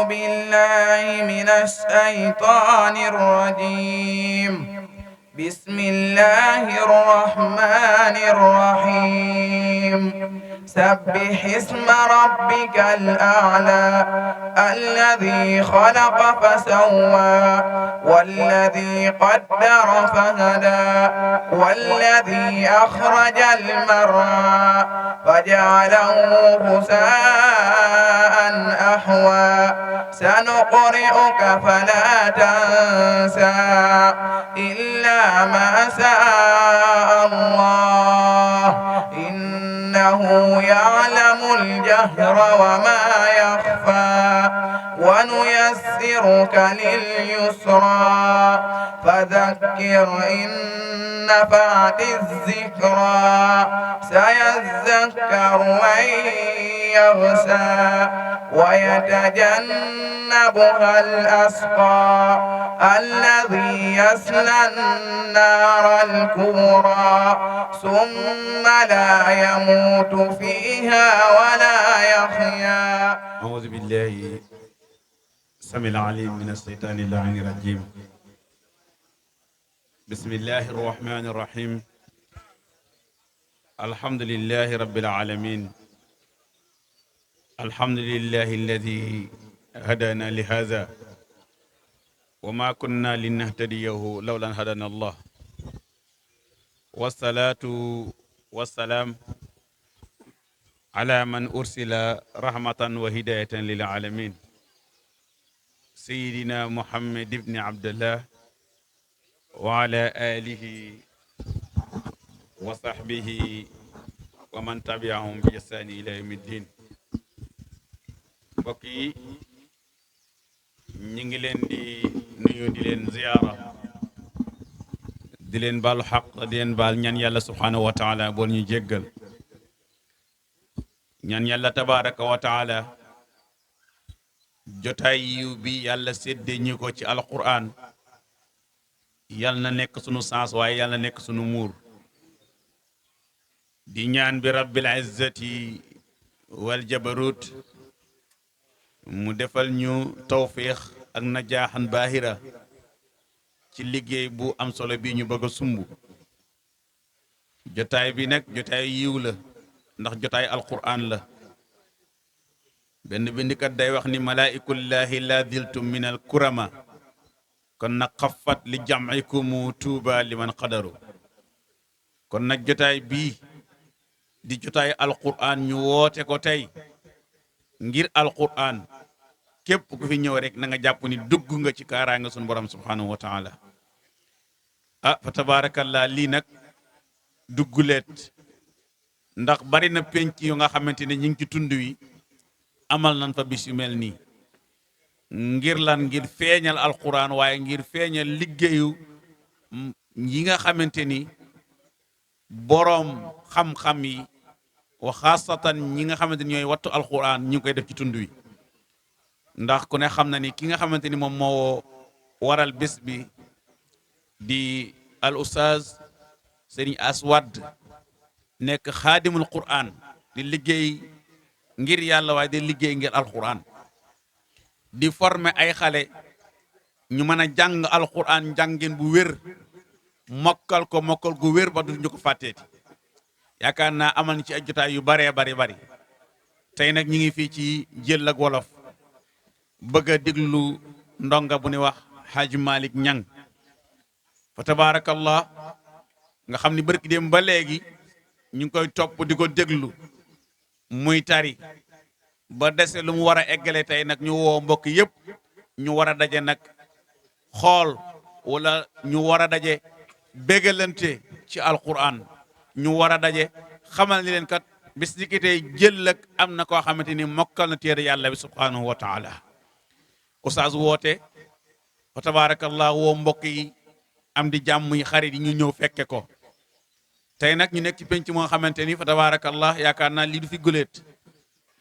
أعوذ بالله من الشيطان الرجيم. بسم الله الرحمن الرحيم. سبح اسم ربك الأعلى الذي خلق فسوى والذي قدر فهدى والذي أخرج المرعى فجعله غثاء أحوى سنقرئك فلا تنسى إلا ما شاء الله إنه يعلم الجهر وما يخفى ونيسرك لليسرى فذكر إن نفعت الذكرى سيذكر من يخشى ويتجنبها الأشقى الذي يصلى النار الكبرى ثم لا يموت فيها ولا يحيا. أعوذ بالله السميع العليم من الشيطان اللعين الرجيم. بسم الله الرحمن الرحيم. الحمد لله رب العالمين. الحمد لله الذي هدانا لهذا وما كنا لنهتديه لولا أن هدانا الله. والصلاة والسلام على من أرسل رحمة وهداية للعالمين سيدنا محمد بن عبد الله وعلى آله وصحبه ومن تبعهم بإحسان إلى يوم الدين. mbokk yi ñu ngi leen di nuyu di leen ziyaara di leen baalu xaq di leen baal ñaan yàlla subhaanahu wa taala bool ñu jéggal ñaan yàlla tabaraka wa taala jotaay yiw bi yàlla sédde ñu ko ci alquran yàlla na nekk sunu sens waaye yàlla na nekk sunu muur di ñaan bi rabbil izzati wal jabarut mu defal ñu tawfiix ak najaaxan baahira ci liggéey bu am solo bi ñu bëgg a sumb jotaay bi nag jotaay yiw la ndax jotaay alquran la benn bindikat day wax ni malaa'ikullahi la diltum min al kurama kon nag xafat li jam'ikumu tuuba liman qadaru kon nag jotaay bii di jotaay alquran ñu woote ko tey ngir alquran képp ku fi ñëw rek na nga jàpp ni dugg nga ci kaaraanga sunu borom subhanahu wa taala fa tabarakallah lii nag dugguleet ndax bari na penc yu nga xamante ne ñu ngi ci tund wi amal nañ fa bis yu mel nii ngir lan ngir feeñal alquran waaye ngir feeñal liggéeyu yi nga xamante ni boroom xam-xam yi wa xaasatan ñi nga xamante ni ñooy wattu alquran ñu ngi koy def ci tund wi ndax ku ne xam na ni ki nga xamante ni moom moo waral bés bi di al ustaaz Serigne Aswad nekk xaadimul quran di liggéey ngir yàlla waaye di liggéey ngir alquran di former ay xale ñu mën a jàng alquran njàngin bu wér mokkal gu wér ba du ñu ko fàtteeti yaakaar naa amal ni ci ay jotaay yu baree bari tey nag ñu ngi fii ci jël ak wolof bëgg a déglu ndonga bu ni wax Haji Malick Niang fa tabaarakallah nga xam ni barki dem ba léegi ñu ngi koy topp di ko déglu muy tari ba dese lu mu war a eggale tey nag ñu woo mbokk yëpp ñu war a daje nag xool wala ñu war a daje bégalante ci alquran ñu war a daje xamal ni leen kat bis ni ki tey jël ak am na koo xamante ni mokkal na téere yàlla bi subhanahu wa taala oustaz woote fa tabarakallah woo mbokk yi am di jàmm yi xarit yi ñu ñëw fekke ko tey nag ñu nekk ci penc moo xamante ni fa tabarakallah yaakaar naa lii du fi guléet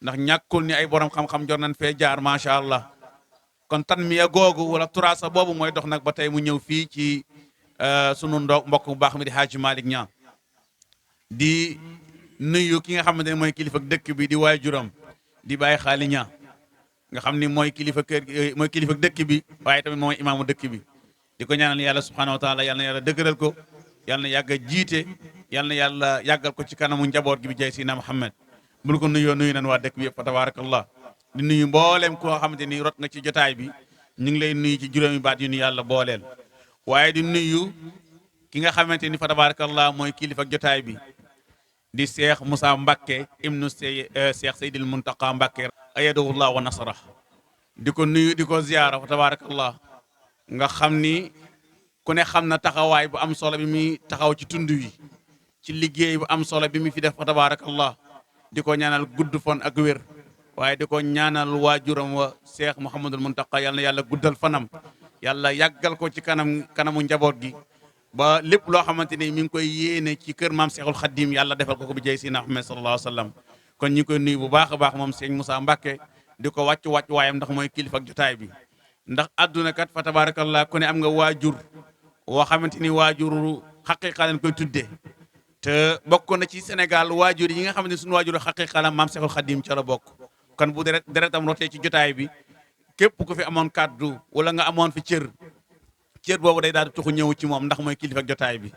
ndax ñàkkul ni ay borom xam-xam jor nañ fee jaar macha allah kon tan mi ya googu wala turaasa boobu mooy dox nag ba tey mu ñëw fii ci sunu mbokk bu baax mi di Haji Malick Niang di nuyu ki nga xamante ne mooy kilifa dëkk bi di waajuram di bàyyi xaali Niang nga xam ni mooy kilifa kër gi mooy kilifa dëkk bi waaye tamit mooy imaamu dëkk bi di ko ñaanal yàlla subhanahu wa taala yal na yàlla dëgëral ko yal na yàgg a jiite yal na yàlla yàggal ko ci kanamu njaboot gi bi jay sina Muhammad bul ko nuyoo nuyu nan waa dëkk bi yëpp fa tabarakallah di nuyu mboolem koo xamante ni rot nga ci jotaay bi ñu ngi lay nuyu ci juróomi baat yu nu yàlla booleel waaye di nuyu ki nga xamante ni fa tabarakallah mooy kilifa jotaay bi di Cheikh Moussa Mbacké ibnu Cheikh Seydil Muntaqa Mbacké ayadahullah wa nasrah di ko nuyu di ko ziyaara fa tabarakallah nga xam ni ku ne xam na taxawaay bu am solo bi muy taxaw ci tund wi ci liggéey bu am solo bi mu fi def fa tabarakallah di ko ñaanal gudd fon ak wér waaye di ko ñaanal waajuram wa Cheikh Mouhamadul Muntaqa yal na yàlla guddal fanam yàlla yàggal ko ci kanamu njaboot gi ba lépp loo xamante ni mi ngi koy yéene ci kër maam Cheikhul Khadim yàlla defal ko bi jey si Ahmed sallallahu alayhi wa sallam kon ñu ngi koy nuyu bu baax a baax moom Sëñ Moussa Mbacké di ko wàcc waayam ndax mooy kilifa ak jotaay bi ndax adduna kat fa tabarakallah ku ne am nga waajur woo xamante ni waajur xaqiqa lañ koy tuddee te bokk na ci Sénégal waajur yi nga xamante ni suñu waajur xaqiqa la maam Cheikhul Khadim ca la bokk kon bu deretam rotee ci jotaay bi képp ku fi amoon kàddu wala nga amoon fi cër boobu day daal di tuxu ñëw ci moom ndax mooy kilifa ak jotaay bi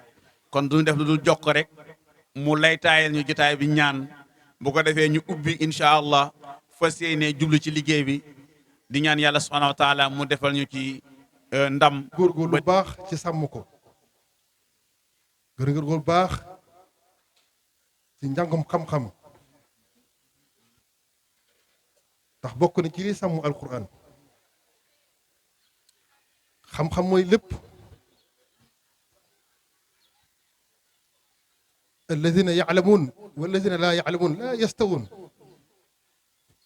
kon duñu def lu dul jokk rek mu lay taayal ñu jotaay bi ñaan bu ko defee ñu ubbi incha allah fas yéene jublu ci liggéey bi di ñaan yàlla subhanahu wa taala mu defal ñu ci ndam. góorgóorlu baax ci sàmm ko góorgóorlu baax ci njàngum xam-xam ndax bokk na ci li sàmm alquran xam-xam mooy lépp alladina yaalamuun walladina laa yaalamuun laa yastawun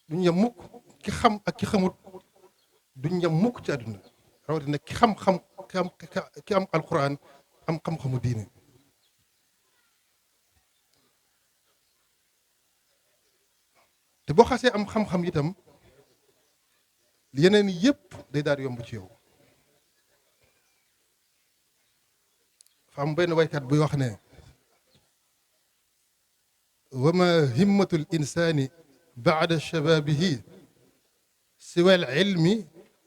duñ yem mukk ki xam ak ki xamut duñ yem mukk ci àdduna rawatina ki xam-xam ki am alquran am xam-xamu diine te boo xasee am xam-xam itam yeneen yëpp day daal yomb ci yow fa am benn waykat buy wax ne wa ma himmatu l insani baada shababihi siwa al ilmi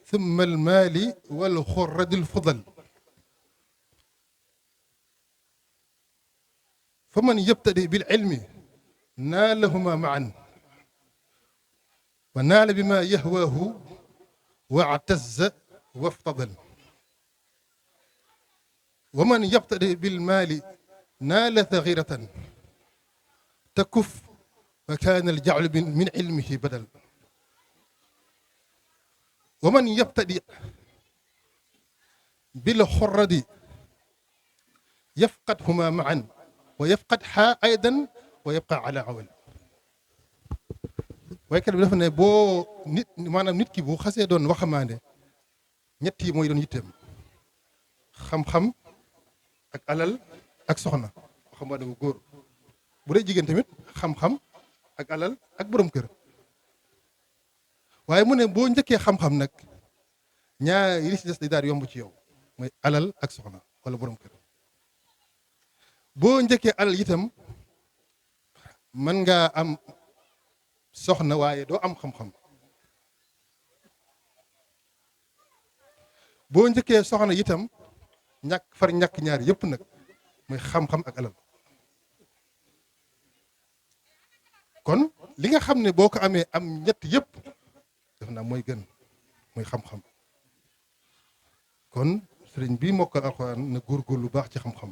thumma al mali wal xurradi l fudal fa man yabtadi bil ilmi naalahuma maan wa naala bima yahwaahu wa atazza waftadal wa man yabtadi bil maali naala saxiratan takuf wa kaana al jaclu min ilmihi badal wa man yabtadi bil xurradi yafqadhuma maan wa yafqadha aydan wa yabqa ala awal waykat bi dafa ne boo maanaam nit ki bu xasee doon waxamaande ñett yi mooy doon yitteem xam-xam ak alal ak soxna waxambaane bu góor bu dee jigéen tamit xam-xam ak alal ak borom kër waaye mu ne boo njëkkee xam-xam nag ñaar yi ci des day daal yomb ci yow mooy alal ak soxna wala borom kër boo njëkkee alal itam mën ngaa am soxna waaye doo am xam-xam boo njëkkee soxna itam ñàkk ñaar yëpp nag mooy xam-xam ak alal kon li nga xam ne boo ko amee am ñett yëpp def naa mooy gën mooy xam-xam kon sëriñ bii mokkal alxuraan na góorgóorlu lu baax ci xam-xam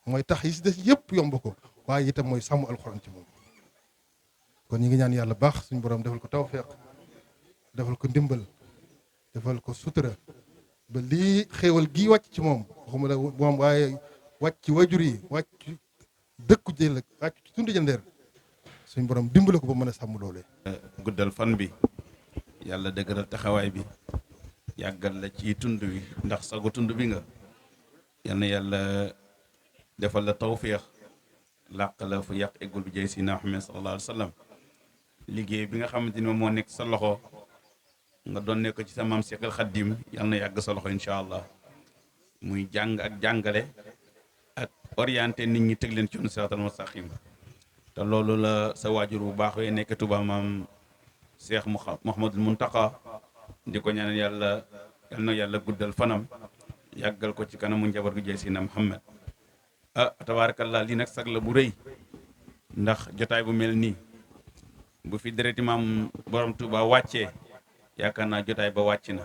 mooy tax yi si des yëpp yomb ko waaye itam mooy sàmm alxuraan ci moom kon ñi ngi ñaan yàlla baax suñu borom defal ko tawfeex defal ko ndimbal defal ko sutura ba lii xéewal gii wàcc ci moom waxuma la moom waaye wàcc ci wajur yi wàcc dëkku jël wàcc ci tund jëndeer suñu borom dimbale ko ba mën a sàmm loolee. guddal fan bi yàlla dëgëral taxawaay bi yàggal la ci tund wi ndax sagu tund bi nga yal na yàlla defal la tawfeex làq la fu yàq eggul bi jay si Muhammad sallallahu alayhi wa sallam liggéey bi nga xamante ni moom moo nekk sa loxo nga doon nekk ci sa maam Cheikhul Khadim yal na yàgg sa loxo incha allah muy jàng ak jàngale ak orienté nit ñi teg leen ci yoonu siraatal mustaqim te loolu la sa waajur bu baax wee nekk Tuubaa maam Cheikh Mouhamadul Muntaqa di ko ñaanal yàlla yal na yàlla guddal fanam yàggal ko ci kanamu njaboot gu jëy si na Muhammad tabaarakallah lii nag sag la bu rëy ndax jotaay bu mel nii bu fi dereti maam borom Tuuba wàccee yaakaar naa jotaay ba wàcc na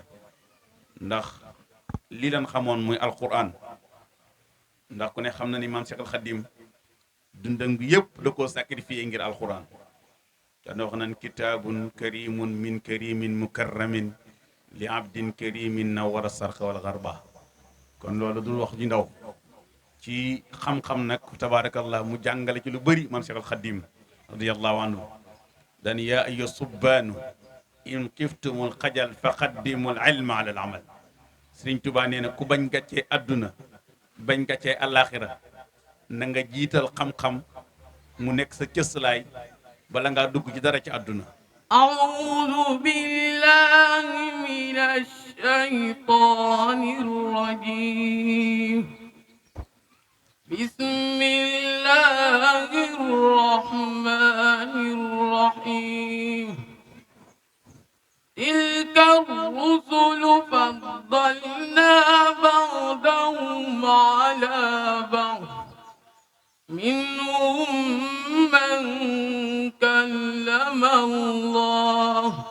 ndax lii lan xamoon muy alquran ndax ku ne xam na ni maam Cheikh al Khadim dundam gi yëpp da koo sacrifié ngir alquran dana wax naan kitaabun karimun min karimin mukarramin li abdin karimin nawara sarqa wal garba kon loolu dul wax ji ndaw ci xam-xam nag tabaarakallah mu jàngale ci lu bëri maam Cheikh al Khadim radiyallahu anhu dan yaa ayyuha subbaanu in kiftumul xajal fa qaddimul ilma ala al amal Sëriñ Tuubaa nee na ku bañ gàccee adduna bañ gàccee alaxira na nga jiital xam-xam mu nekk sa cëslaay bala ngaa dugg ci dara ci adduna. أعوذ بالله من الشيطان الرجيم بسم الله الرحمن الرحيم تلك الرسل فضلنا بعضهم على بعض منهم من كلم الله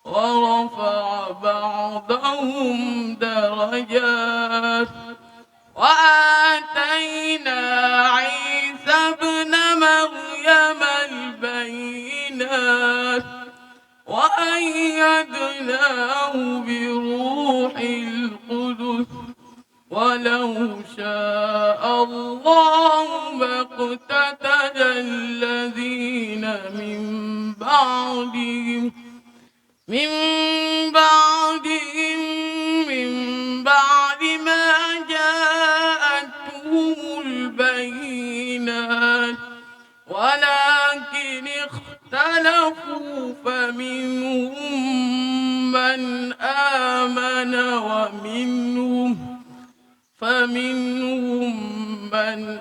ورفع بعضهم درجات وآتينا عيسى ابن مريم البينات وأيدناه بروح القدس ولو شاء الله ما اقتتل الذين من بعد ما جاءتهم البينات ولكن اختلفوا فمنهم من آمن ومنهم من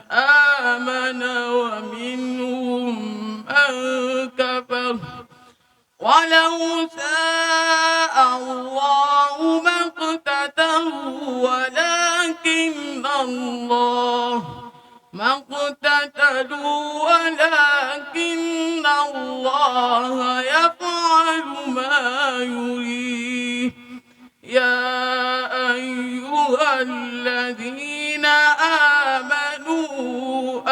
كفر ولو شاء الله ما اقتتلوا ولكن الله يفعل ما يريد يا أيها الذين آمنوا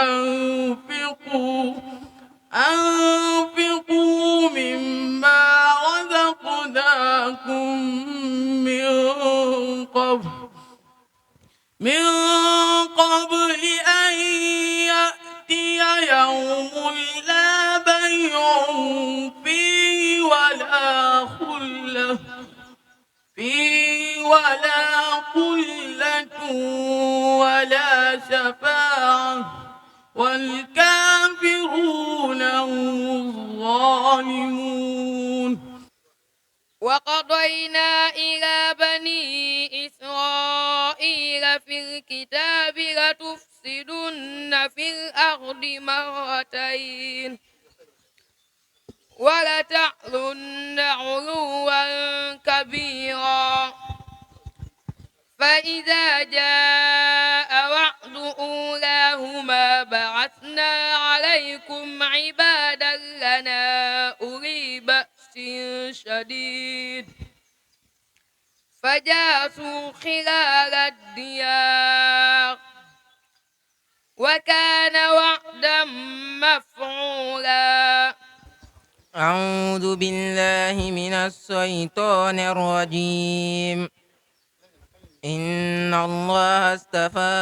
أنفقوا مما رزقناكم من قبل أن يأتي يوم لا بيع فيه ولا خلة ولا شفاعة والكافرون هم الظالمون وقضينا إلى بني إسرائيل في الكتاب لتفسدن في الأرض مرتين ولتعلن علوا كبيرا فإذا جاء وعد أولاهما بعثنا عليكم عبادا لنا أولي بأس شديد فجاسوا خلال الديار وكان وعدا مفعولا أعوذ بالله من الشيطان الرجيم إن الله اصطفى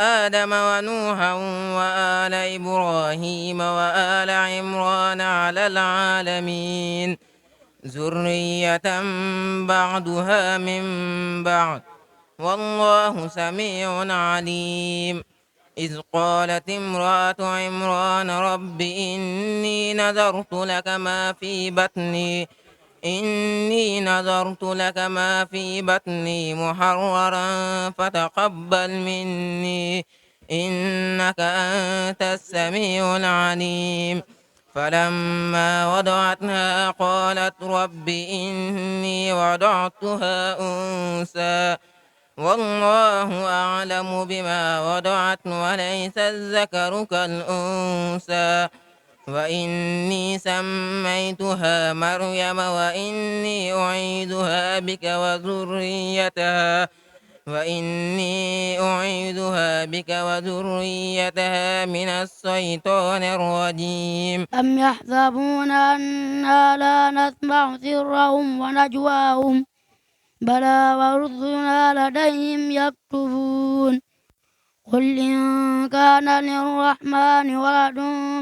آدم ونوحا وآل إبراهيم وآل عمران على العالمين ذرية بعضها من بعض والله سميع عليم إذ قالت امرأة عمران رب إني نذرت لك ما في بطني محررا فتقبل مني إنك أنت السميع العليم فلما وضعتها قالت رب إني وضعتها أنثى والله أعلم بما وضعت وليس الذكر كالأنثى وإني سميتها مريم وإني أعيذها بك وذريتها من الشيطان الرجيم أم يحسبون أنا لا نسمع سرهم ونجواهم بلى ورسلنا لديهم يكتبون قل إن كان للرحمن ولد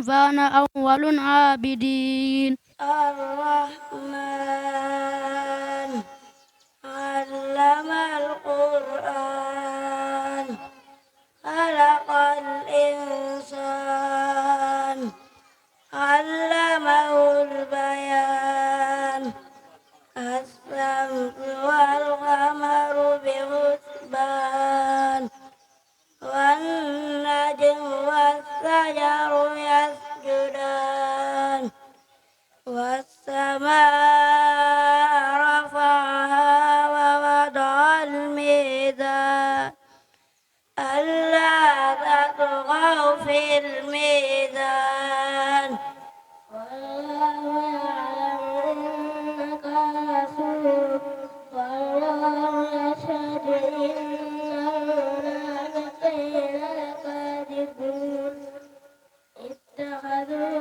فأنا أول العابدين الرحمن علم القرآن خلق الإنسان علمه البيان الشمس والقمر بحسبان والنجم والشجر يسجدان والسماء رفعها ووضع الميزان ألا تطغوا في الميزان والله يعلم إنك رسول والله يشهد إن المنافقين لكاذبون اتخذوا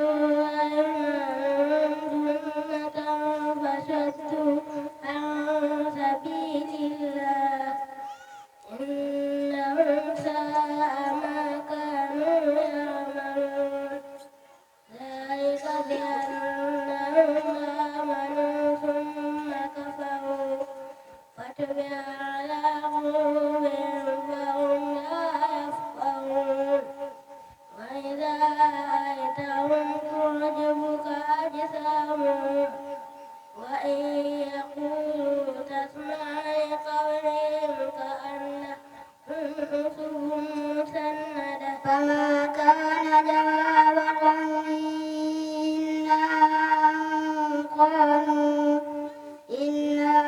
أيمانهم جنة فصدوا عن سبيل الله إنهم ساء ما كانوا يعملون ذلك بأنهم آمنوا ثم كفروا فتبع على قلوبهم فهم لا يفقهون وإذا رأيتهم تعجبك أجسامهم وإن يقولوا تسمع لقولهم كأنهم خشب مسندة فما كان جواب قومه إلا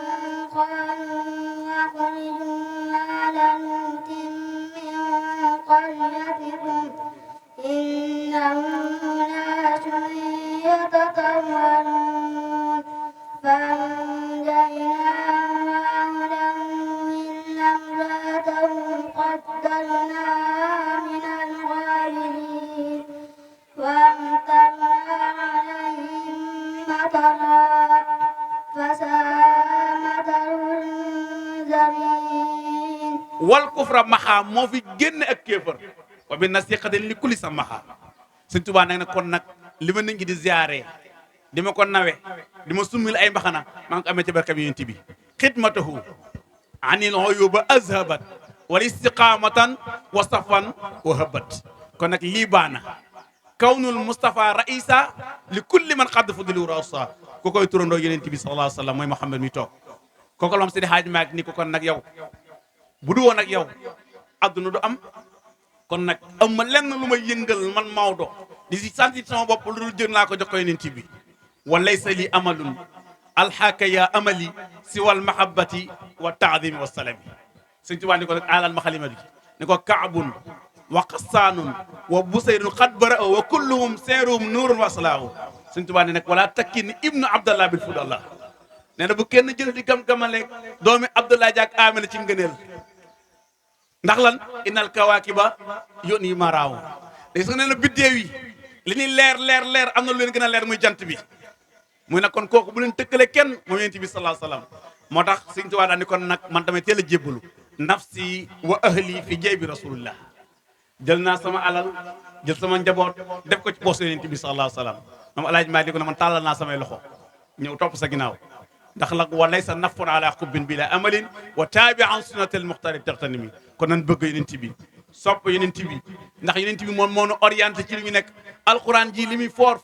أن قالوا أخرجوا آل لوط من قريتكم إنهم أناس يتطهرون فأنجيناه وأهله إلا امرأته قدرناها من الغابرين وأمطرنا عليهم مطرا فساء مطر المنذرين wal kufra maxaa moo fi génn ak kéefër wa bi nasiqatin li kulli sa maxaa Sëñ Tuubaa nag ne kon nag li ma nit ñi di ziyaare di ma ko nawe di ma summil ay mbaxana maa ngi ko amee ci barkab Yonent bi xidmatahu anil uyuba azhabat wal istiqamatan wa safan wa habat kon nag lii baana kawnul Mustafa raisa li kulli man xadd fuduli rasa ku koy turandoo Yonent bi sallallahu alayhi wa sallam mooy Muhammad mi toog kooku lam Seydi Hadji Malick ni ko kon nag yow bu du woon ak yow adduna du am kon nag am ma lenn lu may yëngal man Maodo di si sant sama bopp lu dul jël naa ko jox ko Yonent bi wa laysa li amalun alxaaka ya amali si wal mahabbati wa taadimi wa salami Sëñ Tuubaa ni ko nag alal ma xalima bi ni ko kaabun wa qassaanun wa busayrun xad bara wa kulluhum seeruhum nuurun wa salaahu Sëñ Tuubaa ni nag wala takkin ibnu abdallah bil fudallah nee na bu kenn jël di gam-gamale doomi Abdullah jaak Amina ci ngëneel ndax lan innal kawaakiba yoon yi maraaw day sax nee na biddéew yi li ñuy leer am na lu leen gën a leer muy jant bi muy nag kon kooku bu leen tëkkale kenn moom Yonent bi sallallahu alayhi wasallam moo tax Sëñ Tuubaa daal ni kon nag man tamit teel a jébbalu nafsi wa ahli fi jaybi rasulillah jël naa sama alal jël sama njaboot def ko ci poos Yonent bi sallallahu alayhi wasallam moom Alaaji Maalik ko ne man tàllal naa samay loxo ñëw topp sa ginnaaw ndax lag wa laysa nafun ala xubbin bila amalin wa taabi an sunnatil muxtari taxtanimi kon nan bëgg Yonent bi sopp Yonent bi ndax Yonent bi moom moo nu orienté ci li ñu nekk alquran ji li muy foor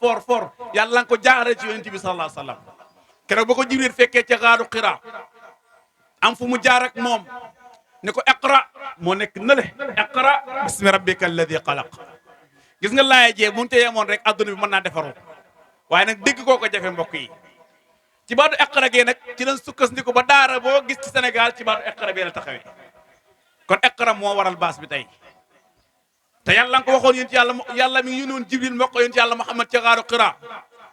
yàlla nga ko jaarale ci Yonent bi sallallahu alayhi wasallam keroog ba ko Jibril fekkee ca xaaru Xiraa am fu mu jaar ak moom ne ko iqra moo nekk nële iqra bismi rabbika alladi xalaq gis nga laaya jee bu ñu tee yemoon rek adduna bi mën naa defaru waaye nag dégg koo ko jafe mbokk yi ci baatu iqra gee nag ci lañ sukkandiku ba daara boo gis ci Sénégal ci baatu iqra bi la taxawee kon iqra moo waral baas bi tey te yàlla nga ko waxoon yéen ci yàlla mi ngi yónnoon Jibril moo ko yéen ci yàlla Muhammad ca xaaru Qira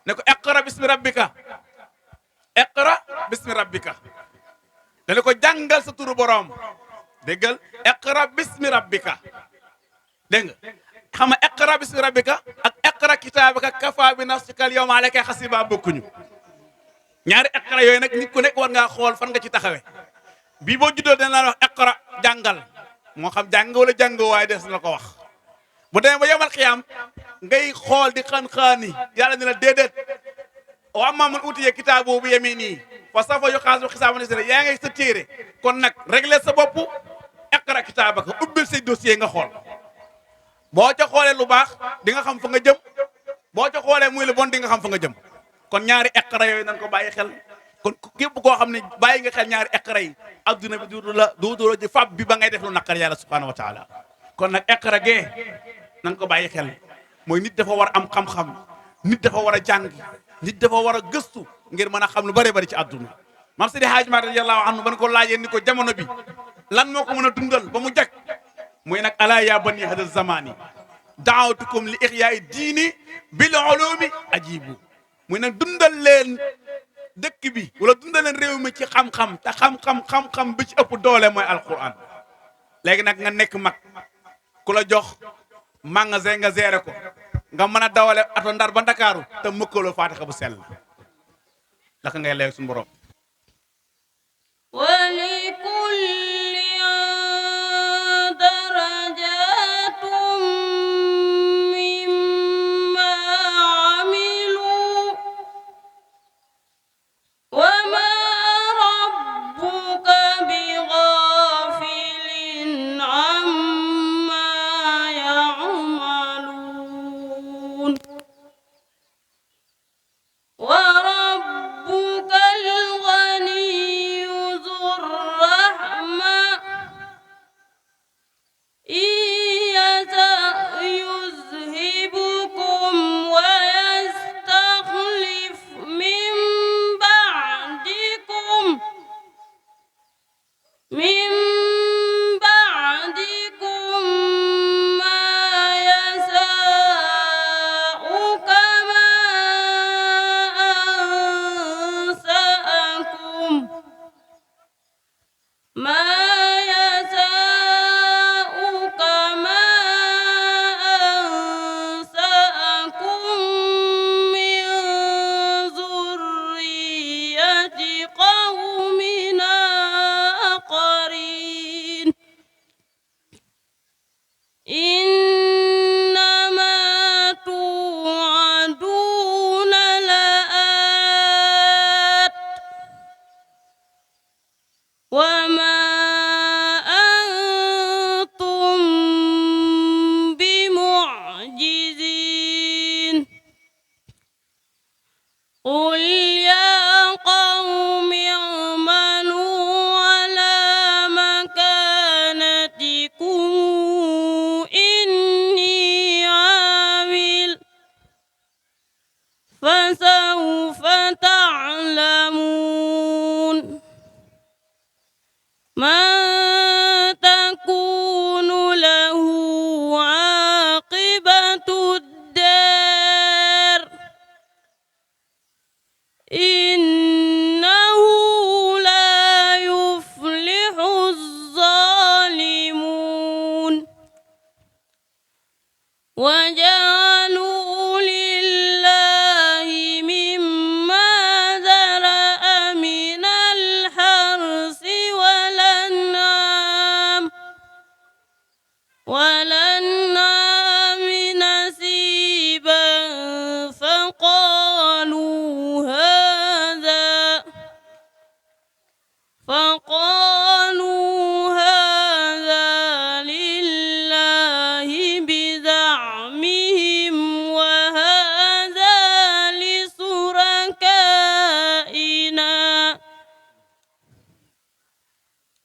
ne ko iqra bismi rabbika iqra bismi rabbika dana ko jàngal sa turu borom déggal iqra bismi rabbika dégg nga xam nga iqra bismi rabbika ak iqra kitaabaka kafa bi nafsika al yawma alayka hasiba bokkuñu ñaari iqra yooyu nag nit ku nekk war ngaa xool fan nga ci taxawee bii boo juddoo dana la wax iqra jàngal moo xam jàng wala jàngoo waaye des na ko wax bu demee ba yemal xiyaam ngay xool di xaan-xaani yàlla ni la déedéet wa ammaa man uutiya kitaabahu bi yamiinihi fa sawfa yuhaasabu hisaaban yasiiraa yaa ngay sa téere kon nag régler sa bopp iqra kitaabaka ubbil say dossier nga xool boo ca xoolee lu baax di nga xam fa nga jëm boo ca xoolee muy lu bon di nga xam fa nga jëm kon ñaari iqra yooyu nañ ko bàyyi xel kon képp koo xam ne bàyyi nga xel ñaari iqra yi adduna bi duudu la ci fab bi ba ngay def lu naqar yàlla subhaanahu wa taala kon nag iqra gee nañ ko bàyyi xel mooy nit dafa war am xam-xam nit dafa war a jàng nit dafa war a gëstu ngir mën a xam lu bari bari ci adduna maam Seydi Hadji Malick radiyallahu anhu ban ko laajee ni ko jamono bi lan moo ko mën a dundal ba mu jag muy nag alaa yaa bani hada zamani daawatukum li ixyaai diini bil ulumi ajibu muy nag dundal leen dëkk bi wala dundal leen réew mi ci xam-xam te xam-xam bi ci ëpp doole mooy alquran léegi nag nga nekk mag ku la jox magasin nga géré ko nga mën a dawale ato Ndar ba Ndakaaru te mëkkaloo faatixa bu sell laka ngay leeg suñu borom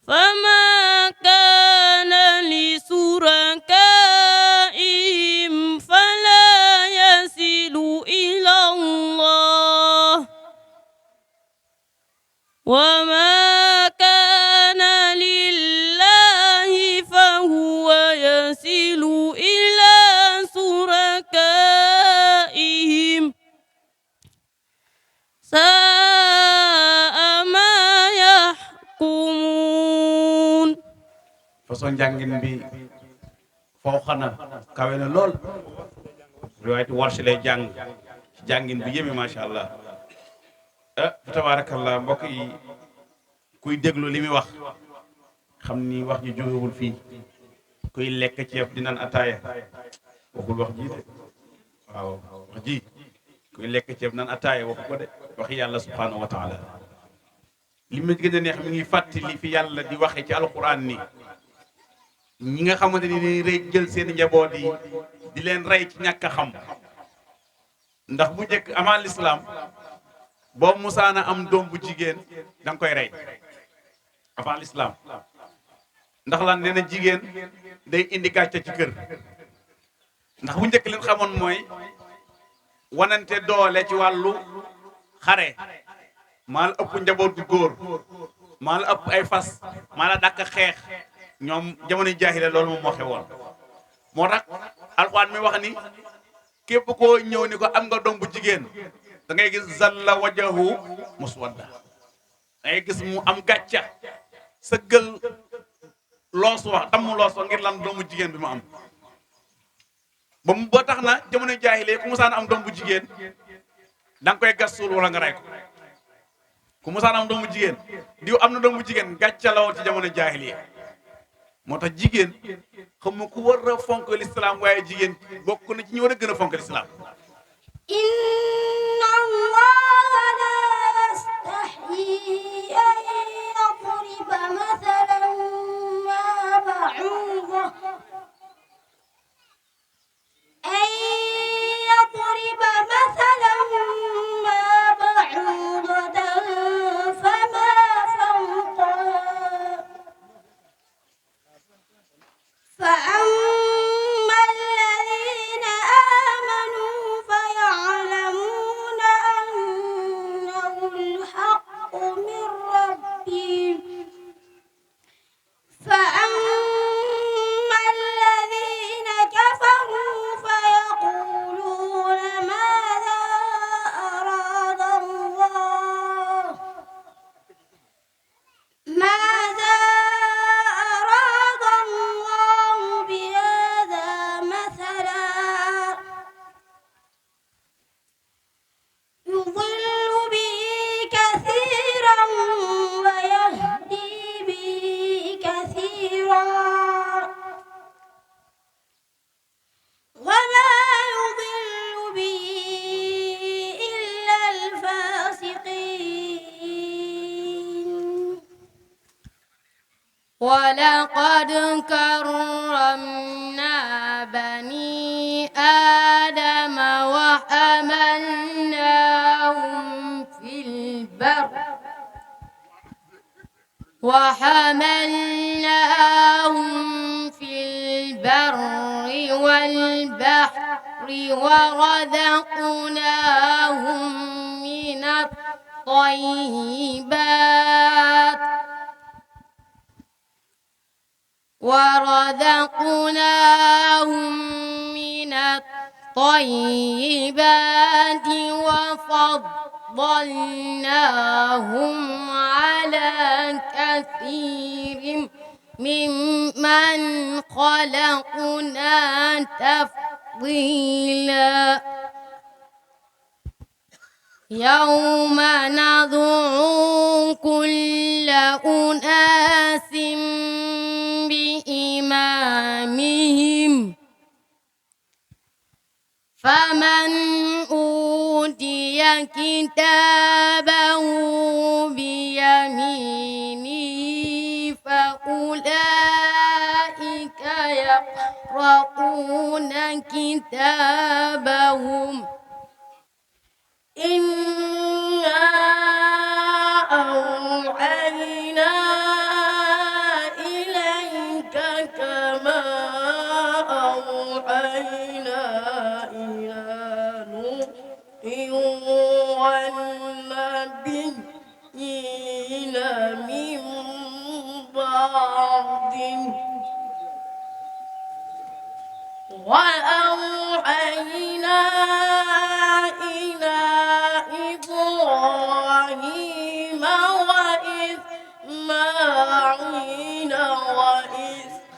فما كان لشركائهم فلا façon njàngin bi foo xana kawe na lool riwaayati Warsh lay jàng ci jàngin bi yéeme macha allah fa tabaarakallah mbokk yi kuy déglu li muy wax xam ni wax ji jógewul fii kuy lekk ceeb di naan ataaya waxul wax ji de waaw wax ji kuy lekk ceeb naan ataaya waxu ko de waxi yàlla subhanahu wa taala li ma gën a neex mi ngi fàttali fi yàlla di waxe ci alquran ni ñi nga xamante ni dañuy rey jël seen njaboot yi di leen rey ci ñàkk a xam ndax bu njëkk avant l'islam boobu musaana am doom bu jigéen da nga koy rey avant l'islam ndax lan nee na jigéen day indi gàcce ci kër ndax bu njëkk leen xamoon mooy wanante doole ci wàllu xare maa la ëpp njaboot gu góor maa la ëpp ay fas maa la dàkk xeex ñoom jamono jaahile loolu moom moo xewoon moo tax alxuraan mi wax ni képp koo ñëw ni ko am nga doom bu jigéen da ngay gis zalla wajahu muswadda da ngay gis mu am gàcca sëggal loos wax damm loos wax ngir lan doomu jigéen bi mu am ba tax na jamono jaahile ku musaan am doom bu jigéen da nga koy gas suul wala nga rey ko ku musaan am doom bu jigéen diw am na doom bu jigéen gàcca la woon ci jamono jaahiliya moo tax jigéen xam nga ku war a fonk lislaam waaye jigéen bokk na ci ñu war a gën a fonk lislaam inna allaha la yastahyi an yadriba mathalan ma ba'uda an yadriba mathalan ma ba'udatan fama fawqaha فأما الذين آمنوا فيعلمون أنه الحق من ربهم فأما الذين كفروا فيقولون ماذا أراد الله ماذا أراد الله بهذا مثلا يضل به كثيرا ويهدي به كثيرا وما يضل به إلا الفاسقين ولقد كرمنا بني آدم وحملناهم في البر والبحر ورزقناهم من الطيبات وفضلناهم على كثير ممن خلقنا تفضيلا يوم ندعو كل أناس بإمامهم فمن أوتي كتابه بيمينه فأولئك يقرؤون كتابهم إنا أوحينا إليك كما أوحينا إلى نوح والنبيين من بعده وأوحينا إلى إبراهيم وإسماعيل وإسحاق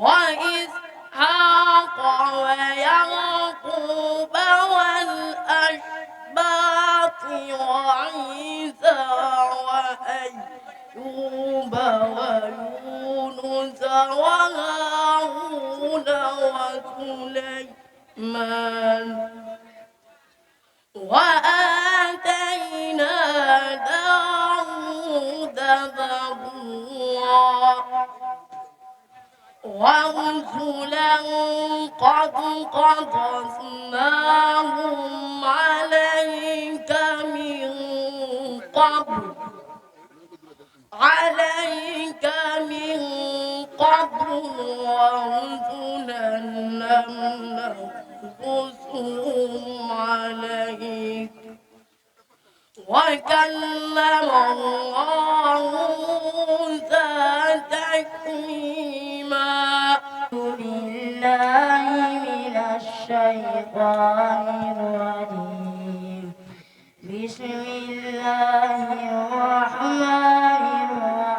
وإسحاق ويعقوب ويعقوب والأسباط وعيسى وأيوب ويونس وهارون وسليمان وآتينا داود زبورا ورسلا قد قصصناهم عليك من قبل ورسلا لم نقصصهم عليك وكلم الله موسى تكليما. بالله من الشيطان الرجيم. بسم الله الرحمن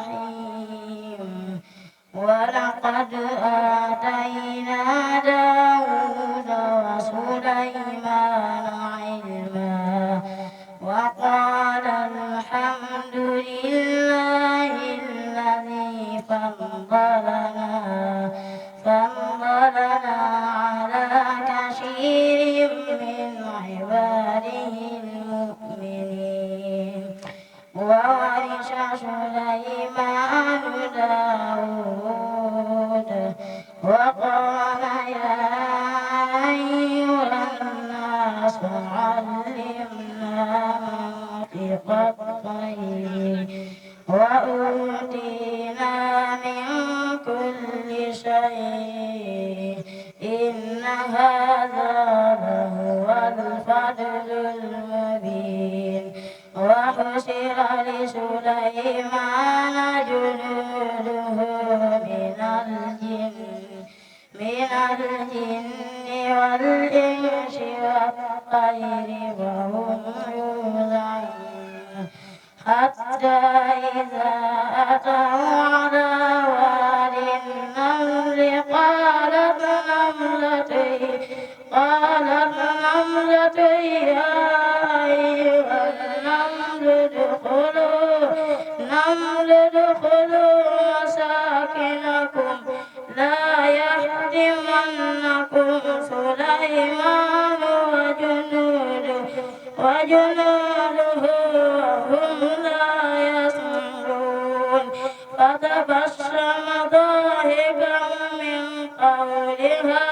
الرحيم. ولقد آتينا داود وسليمان علما وقال الحمد لله الذي فضلنا على كثير من عباده المؤمنين. وورث سليمان داود وقال يا أيها الناس علمنا منطق الطير وأوتينا من كل شيء إن هذا لهو الفضل المبين. وحشر لسليمان جنوده من الجن والإنس والطير وهم يوزعون حتى إذا أتوا على واد النمل قالت نملة يا أيها النمل ادخلوا مساكنكم لا يهدمنكم سليمان وجنوده وهم لا يشعرون. فتبسم ضاحكا من قولها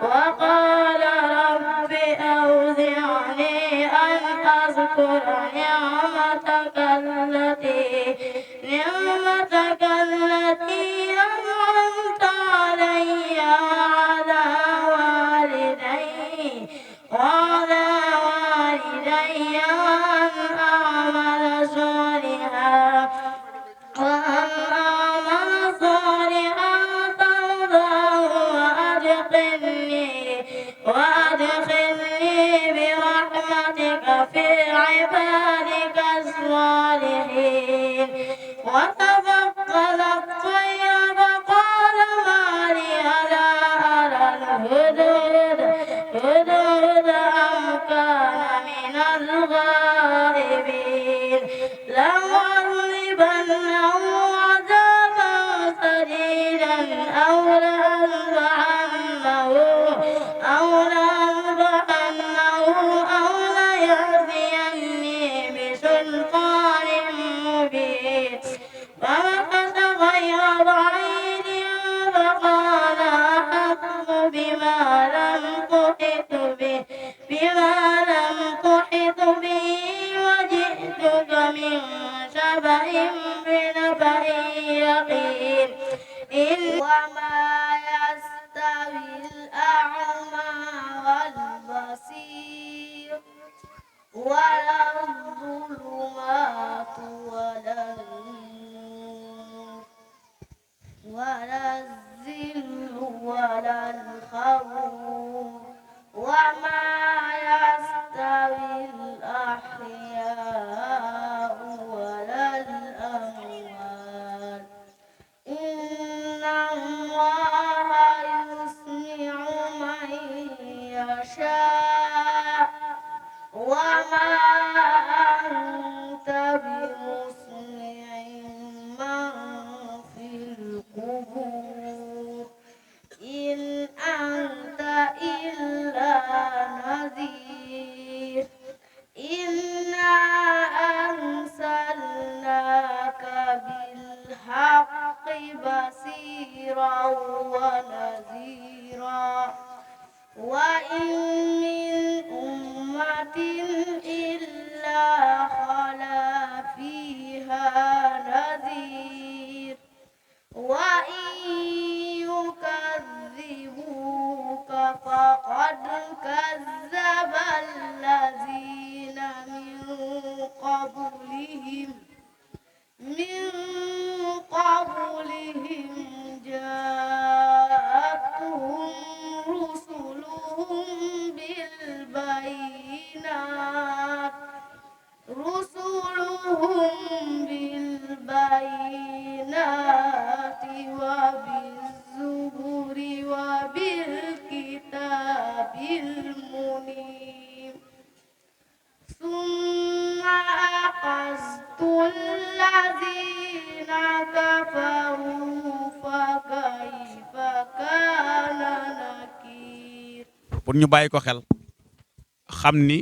وقال رب أوزعني أن أذكر نعمتك التي أنعمت علي وعلى والدي وأن أعمل صالحا ترضاه وأدخلني برحمتك في عبادك الصالحين. وتفقد الطير فقال ما لي لا أرى الهدهد أم كان من الغائبين. لأعذبنه عذابا شديدا أو لأذبحنه أو ليأتيني بسلطان مبين. فمكث غير بعيد فقال أحط بما لم تحط به وجئتك من سبأ بنبأ يقين. وما يستوي الأعمى والبصير ولا الظلمات ولا النور ولا الذل ولا الخوف وما يستوي الأحياء وما أنت بمسمع من في القبور إن أنت إلا نذير إنا أرسلناك بالحق بصيرا ونذيرا وإن من أمة إلا خلا فيها نذير وإن يكذبوك فقد كذب الذين من قبلهم جاءتهم رسلهم بالبينات وبالزبر وبالكتاب المنير ثم أخذت الذين كفروا فكيف كان نكير. pour ñu bàyyi ko xel xam ni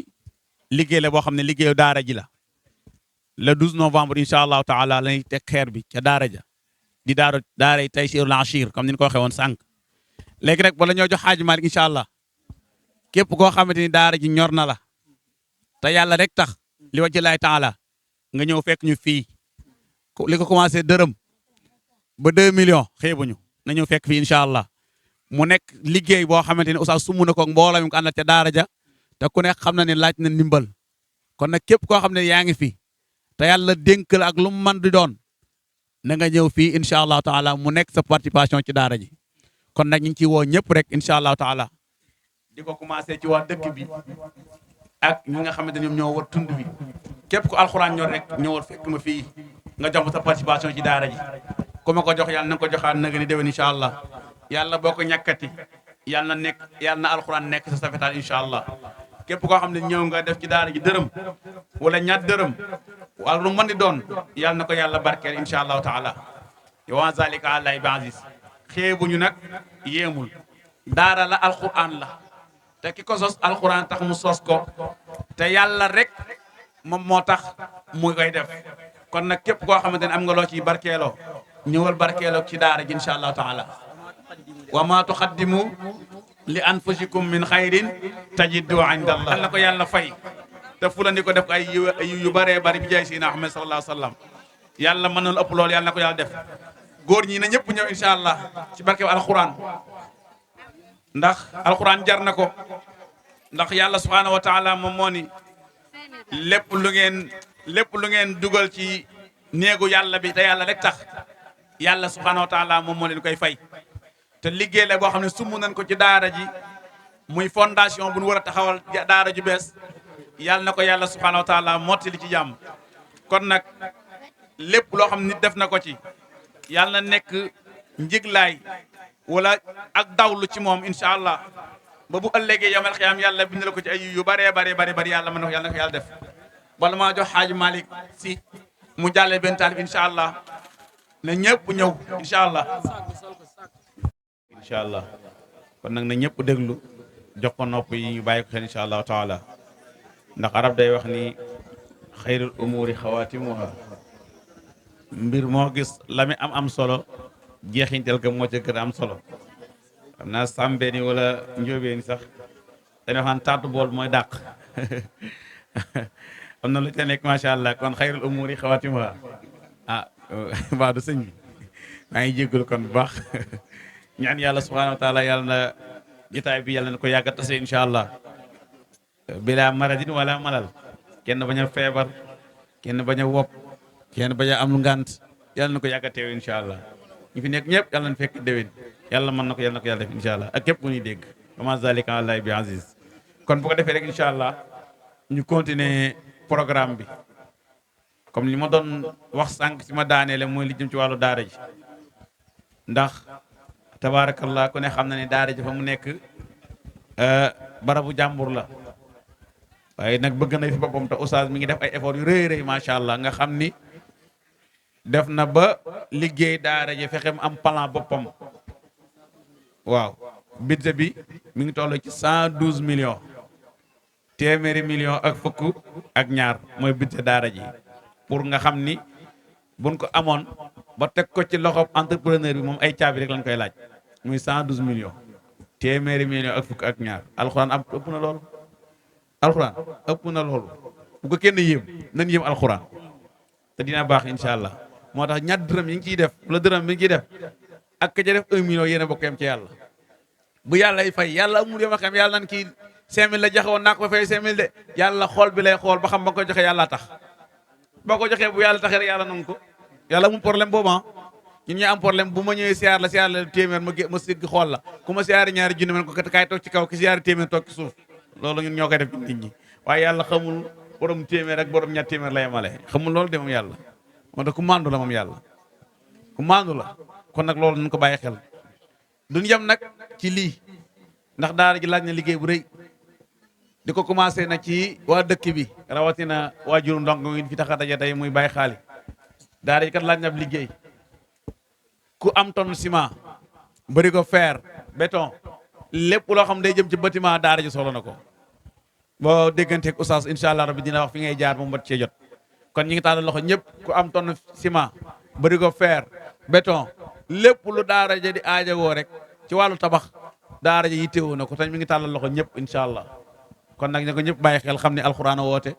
liggéey la boo xam ne liggéeyu daara ji la le 12 novembre incha allahu taala lañuy teg xeer bi ca daara ja di daaray Taysirul Achir comme ni ñu ko waxee woon sànq. léegi rek bala ñoo jox Xaaji Malik incha allah képp koo xamante ni daara ji ñor na la te yàlla rek tax li wajhi laahi taala nga ñëw fekk ñu fii li ko commencé dërëm ba 2 millions xeebuñu na ñëw fekk fii incha allah mu nekk liggéey boo xamante ni oustaz sumu na ko mbooloo mi ko àndal ca daara ja te ku nekk xam na ne laaj na ndimbal kon nag képp koo xam ne yaa ngi fi te yàlla dénk la ak lu mu mën di doon na nga ñëw fii incha allahu taala mu nekk sa participation ci daara ji kon nag ñu ngi ciy woo ñëpp rek incha allahu taala di ko commencé ci waa dëkk bi ak ñi nga xamante ni ñoom ñoo war tund bi képp ku alxuraan ñor rek ñëwal fekk ma fii nga jox ma sa participation ci daara ji ku ma ko jox yàlla na nga ko joxaat na nga ni déwén incha allah yàlla boo ko ñàkkati yàlla na alxuraan nekk sa safetaan incha allah képp koo xam ne ñëw nga def ci daara ji dërëm wala ñaat dërëm wala lu mën di doon yàlla na ko yàlla barkeel incha allahu taala wa zalika àlahi bi aziz xeebuñu nag yéemul daara la alxuraan la te ki ko sos alxuraan tax mu sos ko te yàlla rek moom moo tax mu koy def kon nag képp koo xamante ne am nga loo ci barkeeloo ñëwal barkeeloo ci daara ji incha allahu taala wa ma tuqaddimu li anfusikum min xayrin tajiddu inda allah yal na ko yàlla fay te fulandi ko def ay yu bëree bëri bi jaay Seydina Ahmed sallallahu alayhi wa sallam yàlla mën na lu ëpp loolu yàlla na ko yàlla def góor ñi na ñëpp ñëw incha allah ci barke alquran ndax alquran jar na ko ndax yàlla subhaanahu wa taala moom moo ni lépp lu ngeen dugal ci néegu yàlla bi te yàlla rek tax yàlla subhaanahu wa taala moom moo leen koy fay te liggéey la boo xam ne sumb nañ ko ci daara ji muy fondation bu ñu war a taxawal daara ju bees yàlla na ko yàlla subhaanahu wa taala mottali ci jàmm kon nag lépp loo xam ne nit def na ko ci yàlla na nekk njiglaay wala ak dawlu ci moom incha allah ba bu ëllëgee yamal xiyaam yàlla bind la ko ci ay yu bëree bëri yàlla mën na ko yàlla na ko yàlla def bala maa jox Xaaji Malik si mu jàllee benn taalib incha allah na ñëpp ñëw incha allah. incha allah kon nag na ñëpp déglu jox ko nopp yi ñu bàyyi ko xel incha allahu taala ndax arab day wax ni xayrul umuri xawaatimuha mbir moo gis la mi am solo jeexintel ga moo ca gën a am solo xam naa sàmbeeni wala njóobeeni sax dañoo xam taatu bool mooy dàq am na lu ca nekk macha allah kon xayrul umuri xawaatimuha baa du sëñ bi maa ngi jéggul kon bu baax ñaan yàlla subhanahu wa taala yàlla na jotaay bi yàlla na ko yàgg a tase incha allah bila maradin wala malal kenn bañ a feebar kenn bañ a wopp kenn bañ a am lu ngànt yàlla na ko yàgg a teew incha allah ñu fi nekk ñëpp yàlla na fekk déwén yàlla mën na ko yàlla def incha allah ak képp ku ñuy dégg wama zalika àlahi bi aziz kon bu ko defee rek incha allah ñu continuer programme bi comme li ma doon wax sànq si ma daaneele mooy li jëm ci wàllu daara ji ndax tabaarakallah ku ne xam na ne daara ji fa mu nekk barabu jàmbur la waaye nag bëgg na fi boppam te oustaz mi ngi def ay effort yu rëy rëy macha allah nga xam ni def na ba liggéey daara ji fexem am plan boppam waaw budget bi mi ngi toll ci 112 millions téeméeri millions ak fukk ak ñaar mooy budget daara ji pour nga xam ni buñ ko amoon ba teg ko ci loxob entrepreneur bi moom ay caabi rek lañ koy laaj muy 112 millions téeméeri millions ak fukk ak ñaar alxuraan am ëpp na loolu alxuraan ëpp na loolu bu ko kenn yéem nañ yéem alxuraan te dina baax incha allah moo tax ñaar dërëm yi ngi ciy def wala dërëm bi ngi ciy def ak ka ca def 1 million yéen a bokk yam ci yàlla bu yàlla ay fay yàlla amul yom a xam yàlla nan kii 5000 la joxe woon naa ko fay 5000 de yàlla xool bi lay xool ba xam ba nga ko joxe yàlla tax boo ko joxee bu yàlla taxee rek yàlla nangu ko yàlla amul problème boobu ñun ñi am problème bu ma ñëwee siyaar la téeméer ma sigg xool la ku ma siyaari ñaari junni man ko kaay toog ci kaw ki siyaari téeméer toog ci suuf loolu ñun ñoo koy def nit ñi waaye yàlla xamul borom téeméer ak borom ñaar téeméer la yemale xamul loolu de moom yàlla moo tax ku maandu la moom yàlla ku maandu la kon nag loolu nañ ko bàyyi xel duñ yem nag ci lii ndax daara ji laaj na liggéey bu rëy di ko commencé na ci waa dëkk bi rawatina waajuru ndongo ngi fi tax a daje tey muy bàyyi xaali daara ji kat laaj na liggéey ku am tonne ciment bëri ko fer béton lépp loo xam day jëm ci bâtiment daara ji soxla na ko boo dégganteeg oustaz incha allah rabbi dina wax fi ngay jaar moom bat cee jot kon ñi ngi tàllal loxo ñëpp ku am tonne ciment bëri ko fer béton lépp lu daara ja di aajowoo rek ci wàllu tabax daara ja yittewoo na ko tañ mi ngi tàllal loxo ñëpp incha allah kon nag ne ko ñëpp bàyyi xel xam ne alxuraan a woote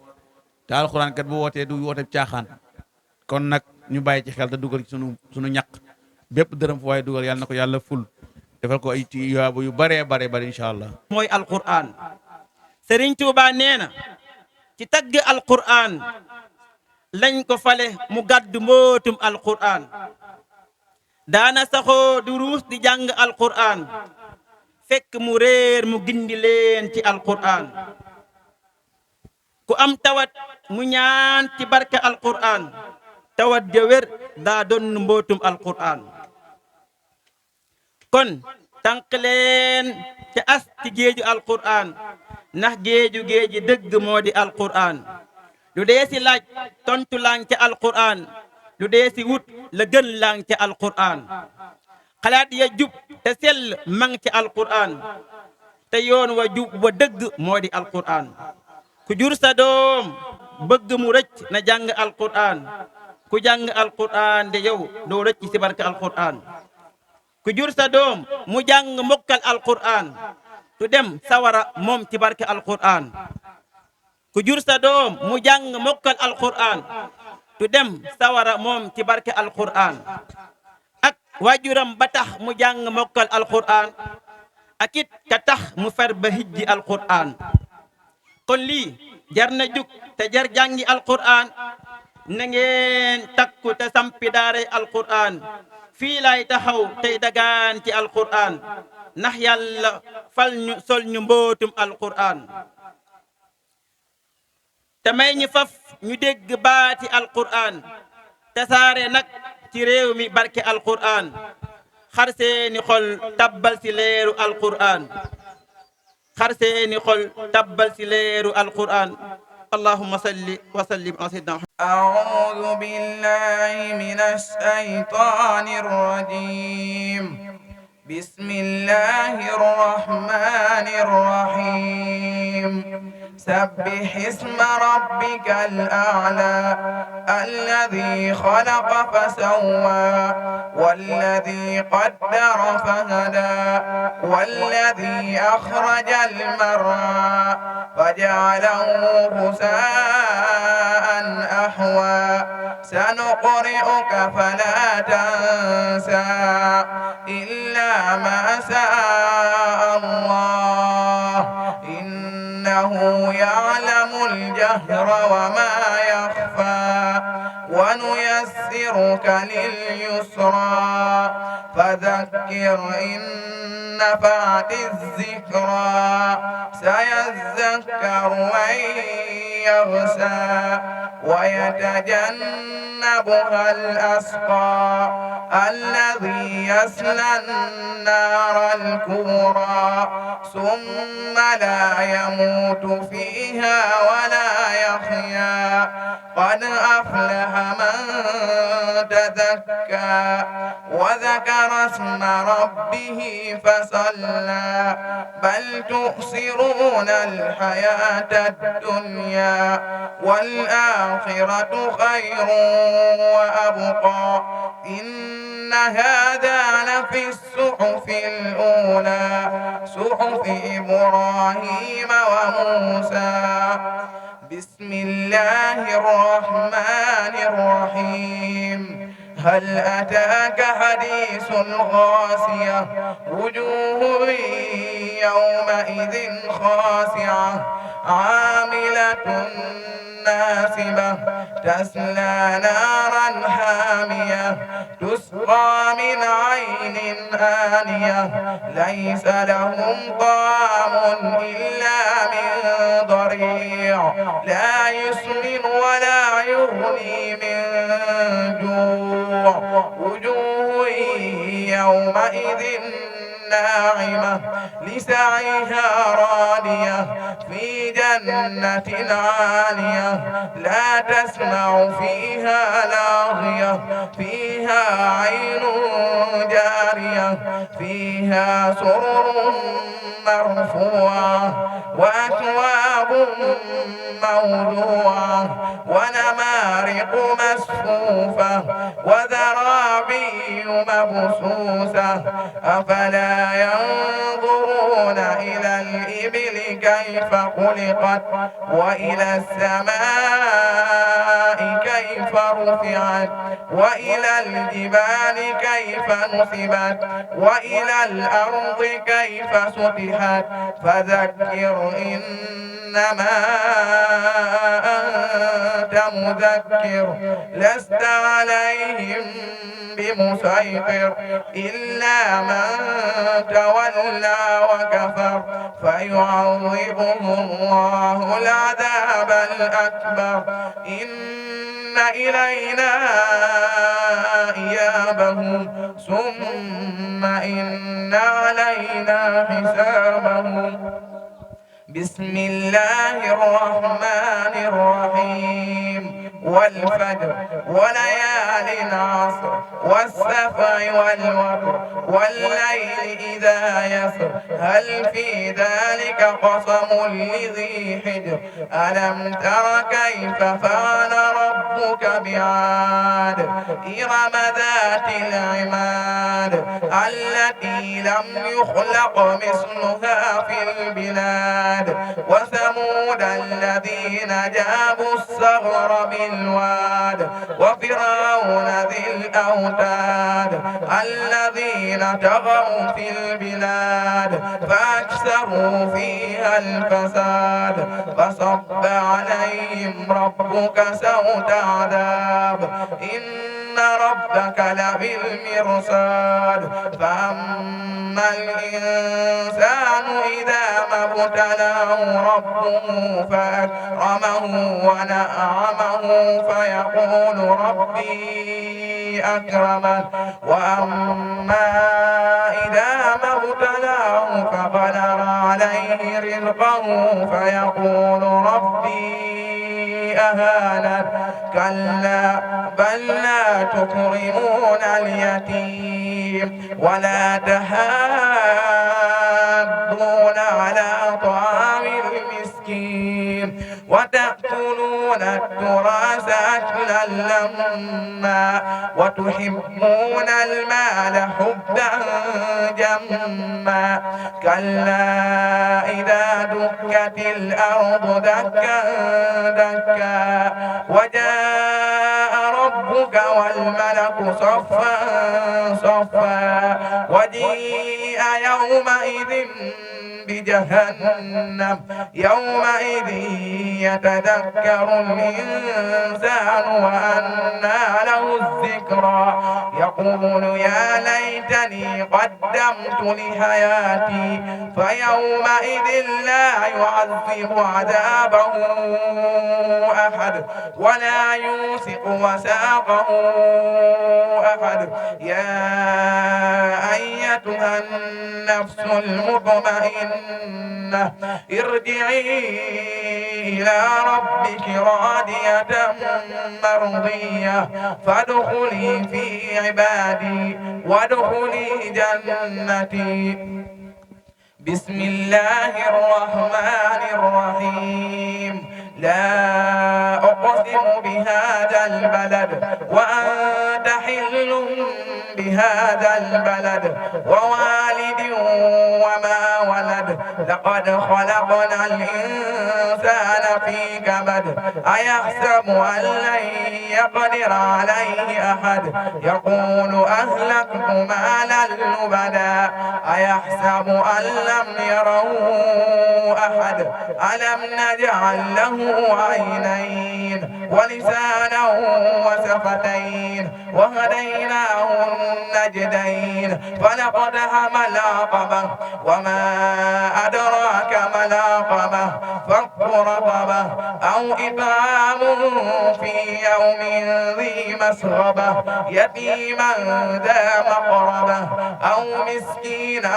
te alxuraan kat bu wootee du woote caaxaan kon nag ñu bàyyi ci xel te dugal ci sunu ñaq bépp dërëm fu waaye dugal yàlla na ko yàlla ful defal ko ay ci yóbbu yu baree bare bari incha allah. mooy alquran Serigne Touba nee na ci tagg alquran lañ ko fale mu gàddu mbootum alquran daana saxoo du ruus di jàng alquran fekk mu réer mu gindi leen ci alquran ku am tawat mu ñaan ci barke alquran tawat ja wér daa doon mbootum alquran kon tànq leen te as ci géeju alquran ndax géeji dëgg moo di alquran lu dee si laaj tontu lang ca alquran lu dee si wut la gën lang ca alquran xalaat ya jub te sell mang ci alquran te yoon wa jub wa dëgg moo di alquran ku jur sa doom bëgg mu rëcc na jàng alquran ku jàng alquran de yow doo rëcc si barke alquran ku jur sa doom mu jàng mokkal alquran tu dem sawara moom ci barke alquran ku jur sa doom mu jàng mokkal alquran tu dem sawara moom ci barke alquran ak waajuram ba tax mu jàng mokkal alquran ak it ka tax mu fer ba hijji alquran kon lii jar na jug te jar jàngi alquran na ngeen takku te sampi daaray alquran fii laay taxaw tey dagaan ci alquran ndax yàlla fal ñu sol ñu mbootum alquran te may ñu faf ñu dégg baati alquran tasaare nag ci réew mi barke alquran xar seeni xol tabbal si leeru alquran xar seeni xol tabbal si leeru alquran allahumma salli wa sallim ala sayyidina أعوذ بالله من الشيطان الرجيم بسم الله الرحمن الرحيم سبح اسم ربك الأعلى الذي خلق فسوى والذي قدر فهدى والذي أخرج المرعى فجعله غثاء أحوى سنقرئك فلا تنسى إلا ما شاء الله إنه يعلم الجهر وما يخفى ونيسرك لليسرى فذكر إن نفعت الذكرى سيذكر من يغشى ويتجنبها الأشقى الذي يصلى النار الكبرى ثم لا يموت فيها ولا يحيا قد أفلح من تزكى وذكر اسم ربه فصلى بل تؤثرون الحياة الدنيا والآخرة خير وأبقى إن هذا لفي الصحف الأولى صحف إبراهيم وموسى بسم الله الرحمن الرحيم هل أتاك حديث الغاشية وجوه يومئذ خاشعة عاملة ناصبة تصلى نارا حامية تسقى من عين آنية ليس لهم طعام إلا من ضريع لا يسمن ولا يغني من جوع وجوه يومئذ ناعمة لسعيها راضية في جنة عالية لا تسمع فيها لاغية فيها عين جارية فيها سرر مرفوعة وأكواب موضوعة ونمارق مصفوفة وزرابي مبثوثة أفلا ينظرون إلى الإبل كيف خلقت وإلى السماء كيف رفعت وإلى الجبال كيف نصبت وإلى الأرض كيف سطحت فذكر إنما أنت مذكر لست عليهم بمسيطر إلا من تولى وكفر فيعذبه الله العذاب الأكبر إن إلينا إيابهم ثم إن علينا حسابهم بسم الله الرحمن الرحيم والفجر وليال عصر والسفع والوتر والليل إذا يسر هل في ذلك قسم لذي حجر ألم تر كيف فعل ربك بعاد إرم ذات العماد التي لم يخلق مثلها في البلاد وثمود الذين جابوا الصغر بالواد وفرعون ذي الأوتاد الذين طغوا في البلاد فأكثروا فيها الفساد فصب عليهم ربك سوط عذاب إن ربك لبالمرصاد فأما الإنسان إذا ما ابتلاه ربه فأكرمه ونعمه فيقول ربي أكرمن وأما إذا ما ابتلاه فقدر عليه رزقه فيقول ربي أهانن كلا بل لا تكرمون اليتيم ولا تحاضون على طعام المسكين وتأكلون التراث أكلا لما وتحبون المال حبا جما كلا إذا دكت الأرض دكا دكا وجاء ربك والملك صفا صفا وجيء يومئذ جهنم يومئذ يتذكر الإنسان وأنى له الذكرى يقول يا ليتني قدمت لحياتي فيومئذ لا يعذب عذابه أحد ولا يوثق وثاقه أحد يا أيتها النفس المطمئنة ارجعي إلى ربك راضية مرضية فادخلي في عبادي وادخلي جنتي. بسم الله الرحمن الرحيم. لا أقسم بهذا البلد وأنت حل بهذا البلد ووالد وما ولد لقد خلقنا الإنسان في كبد أيحسب أن لن يقدر عليه أحد يقول أهلكت مالا لبدا أيحسب أن لم يره أحد ألم نجعل له عينين ولسانا وشفتين وهديناه النجدين فلقتحم العقبة وما أدراك ما العقبة فك رقبة أو إطعام في يوم ذي مسغبة يتيما ذا مقربة أو مسكينا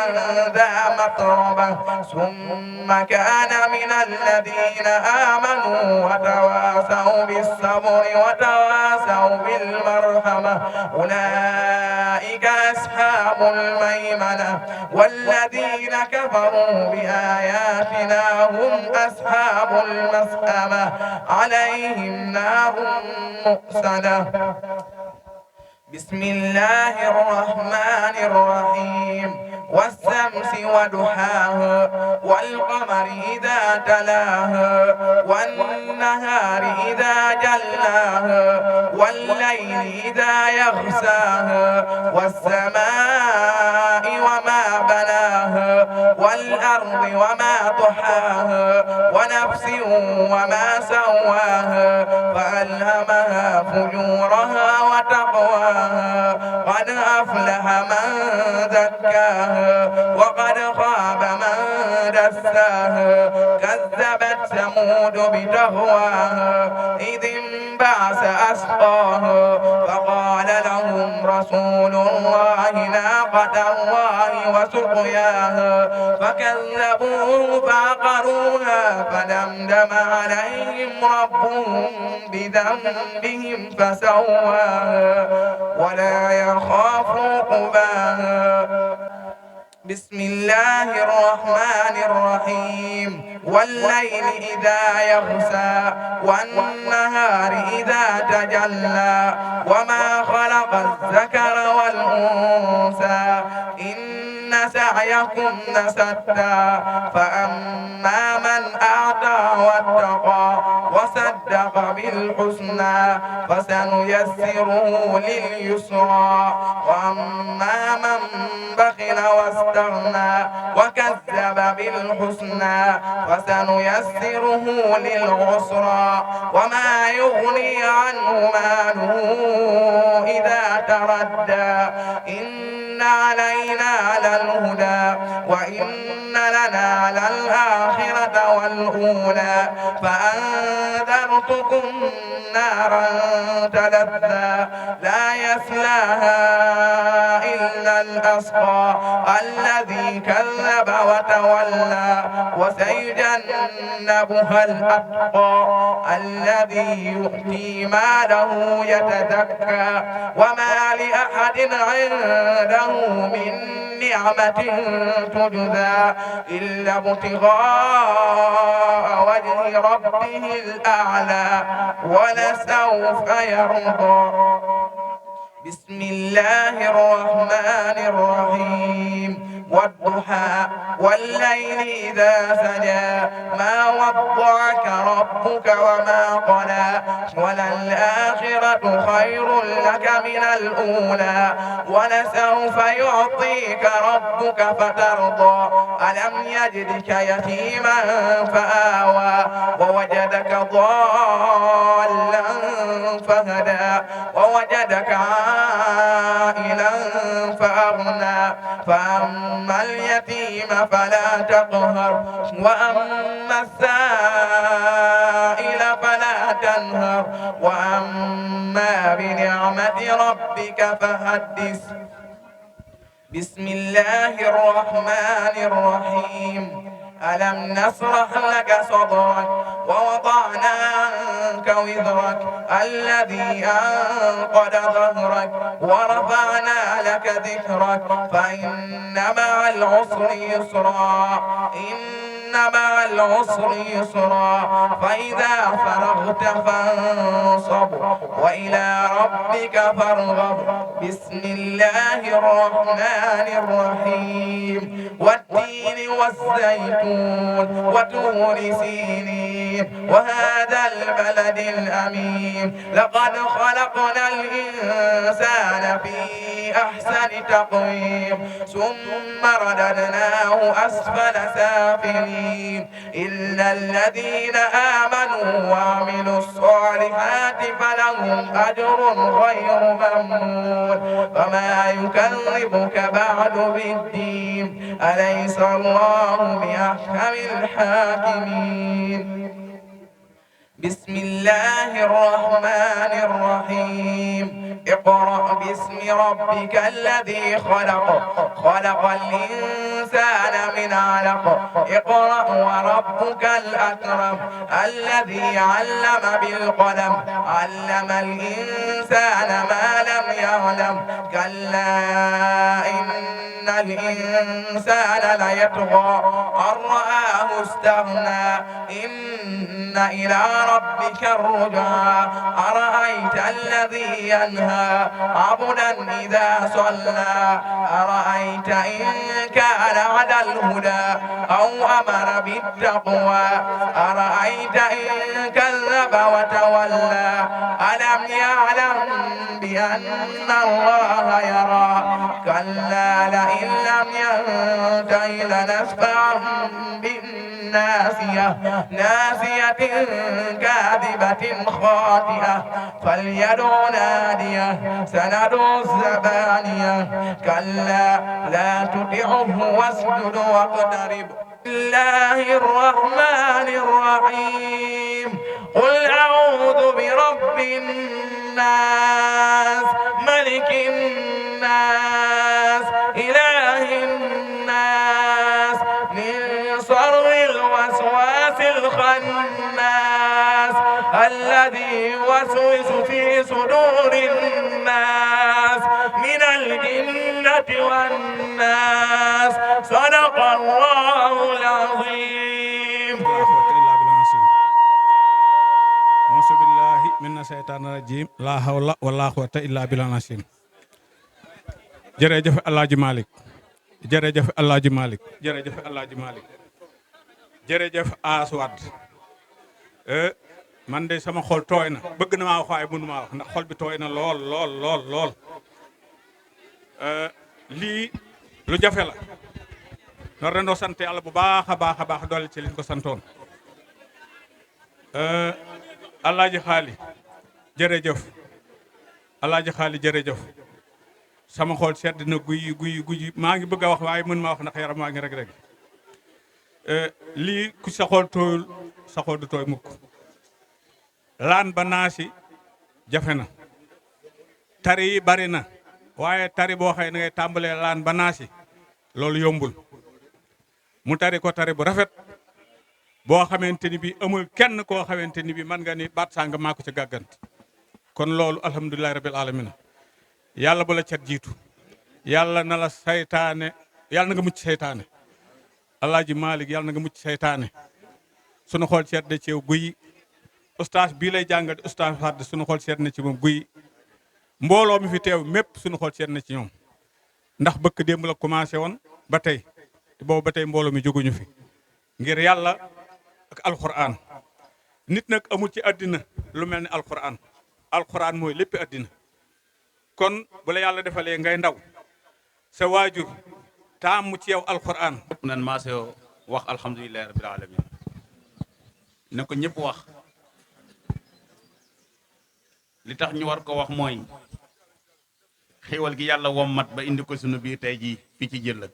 ذا متربة ثم كان من الذين آمنوا وتواصوا بالصبر وتواصوا بالمرحمة أولئك أصحاب الميمنة والذين كفروا بآياتنا هم أصحاب المسأمة عليهم نار مؤصدة. بسم الله الرحمن الرحيم. والشمس وضحاها والقمر إذا تلاها والنهار إذا جلاها والليل إذا يغشاها والسماء وما بناها والأرض وما طحاها ونفس وما سواها فألهمها فجورها وتقواها قد أفلح من زكاها وقد خاب من دساها كذبت ثمود بتقواها إذ انبعث أشقاها فقال لهم رسول الله ناقة الله وسقياها فكذبوه فعقروها فدمدم عليهم ربهم بذنبهم فسواها ولا يخاف عقباها. بسم الله الرحمن الرحيم. والليل إذا يغشى والنهار إذا تجلى وما خلق الذكر والأنثى إن سعيكم لشتى فأما من أعطى واتقى وصدق بالحسنى فسنيسره لليسرى وأما من بخل واستغنى وكذب بالحسنى فسنيسره للعسرى وما يغني عنه ماله إذا تردى إن علينا للهدى وإن لنا للآخرة والأولى فأنذرتكم نارا تلظى لا يصلاها إلا الأشقى الذي كذب وتولى وسيجنبها الأتقى الذي يؤتي ماله يتزكى وما لأحد عنده من نعمة تجزى إلا ابتغاء وجه ربه الأعلى ولسوف يرضى. بسم الله الرحمن الرحيم. والضحى والليل إذا سجى ما ودعك ربك وما قلى وللآخرة خير لك من الأولى ولسوف يعطيك ربك فترضى ألم يجدك يتيما فآوى ووجدك ضالا فهدى ووجدك عائلا فأغنى فأما اليتيم فلا تقهر وأما السائل فلا تنهر وأما بنعمة ربك فحدث بسم الله الرحمن الرحيم ألم نشرح لك صدرك ووضعنا عنك وزرك الذي أنقض ظهرك ورفعنا لك ذكرك فإن مع العسر يسرا إن مع العسر يسرا فإذا فرغت فانصب وإلى ربك فارغب بسم الله الرحمن الرحيم والتين والزيتون وطور سينين وهذا البلد الأمين لقد خلقنا الإنسان في أحسن تقويم ثم رددناه أسفل سافلين إلا الذين آمنوا وعملوا الصالحات فلهم أجر غير ممنون فما يكذبك بعد بالدين أليس الله بأحكم الحاكمين بسم الله الرحمن الرحيم اقرأ باسم ربك الذي خلق خلق الإنسان من علق اقرأ وربك الأكرم الذي علم بالقلم علم الإنسان ما لم يعلم كلا إن الإنسان ليطغى أن رآه استغنى إن إلى ربك الرجعى أرأيت الذي ينهى عبدا إذا صلى أرأيت إن كان على الهدى أو أمر بالتقوى أرأيت إن كذب وتولى ألم يعلم بأن الله يرى كلا لئن لم ينته لنسفعا بالناسية ناسية كاذبة خاطئة فليدع ناديه سندع الزبانية كلا لا تطعه واسجد واقترب بسم الله الرحمن الرحيم قل أعوذ برب الناس ملك الناس إله الناس من شر الوسواس الخناس الذي يوسوس في صدور الناس من الجنة والناس صدق الله العظيم أعوذ بالله من الشيطان الرجيم لا حول ولا قوة إلا بالله العظيم jërëjëf Alaaji Malick jërëjëf Alaaji Malick jërëjëf Alaaji Malick jërëjëf Aswad man de sama xol tooy na bëgg na maa wax waaye mënu maa wax ndax xol bi tooy na lool lool lool lool lii lu jafe la nor rendoo sant yàlla bu baax a baax a baax doole ci liñ ko santoon Alaaji Xaali jërëjëf Alaaji Xaali jërëjëf sama xol sedd na guy maa ngi bëgg a wax waaye mën maa wax ndax yaram maa ngi rek lii ku sa xol tooyul sa xol du tooy mukk laan ba naasi jafe na tari yi bari na waaye tari boo xëy na ngay tàmbalee laan ba naasi loolu yombul mu tari ko tari bu rafet boo xamante ni bi amul kenn koo xamante ni bi man nga ni baat sàng maa ko ci gàggant kon loolu alhamdulilahi rabbil alamina yàlla bu la cat jiitu yàlla na la saytaane yàlla na nga mucc saytaane Alaaji Malick yàlla na nga mucc saytaane sunu xool seet da ceew guy ustaas bii lay jàngal ustaas Wade sunu xool seet na ci moom guy mbooloo mi fi teew mépp sunu xool seet na ci ñoom ndax bëkk démb la commencé woon ba tey te boobu ba tey mbooloo mi jóguñu fi ngir yàlla ak alquran. nit nag amul ci àddina lu mel ni alquran. alquran mooy lépp àddina. kon bu la yàlla defalee ngay ndaw sa waajur taamu ci yow alquran. nan maase wax alhamdulillahi rabbil alamin ne ko ñëpp wax li tax ñu war ko wax mooy xéewal gi yàlla wommat ba indi ko sunu biir tey jii fii ci Jëllët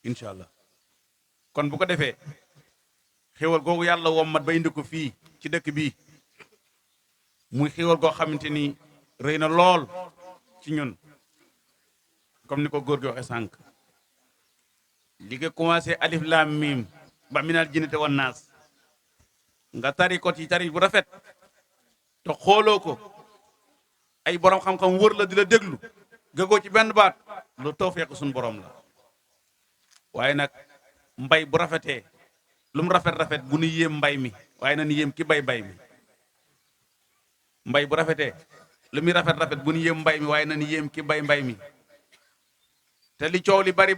incha allah kon bu ko defee xéewal googu yàlla wommat ba indi ko fii ci dëkk bii muy xéewal goo xamante ni rëy na lool ci ñun comme ni ko góor gi waxee sànq li nga commencé alif lam mim ba minal jinnati wan naas nga tari ko ci tari bu rafet te xooloo ko ay borom xam-xam wër la di la déglu gëgoo ci benn baat lu tawfeex suñu borom la waaye nag mbay bu rafetee lu mu rafet bu nu yéem mbay mi waaye na ni yéem ki bay mi mbay bu rafetee lu muy rafet bu nu yéem mbay mi waaye na ni yéem ki bay mbay mi te li coow li bari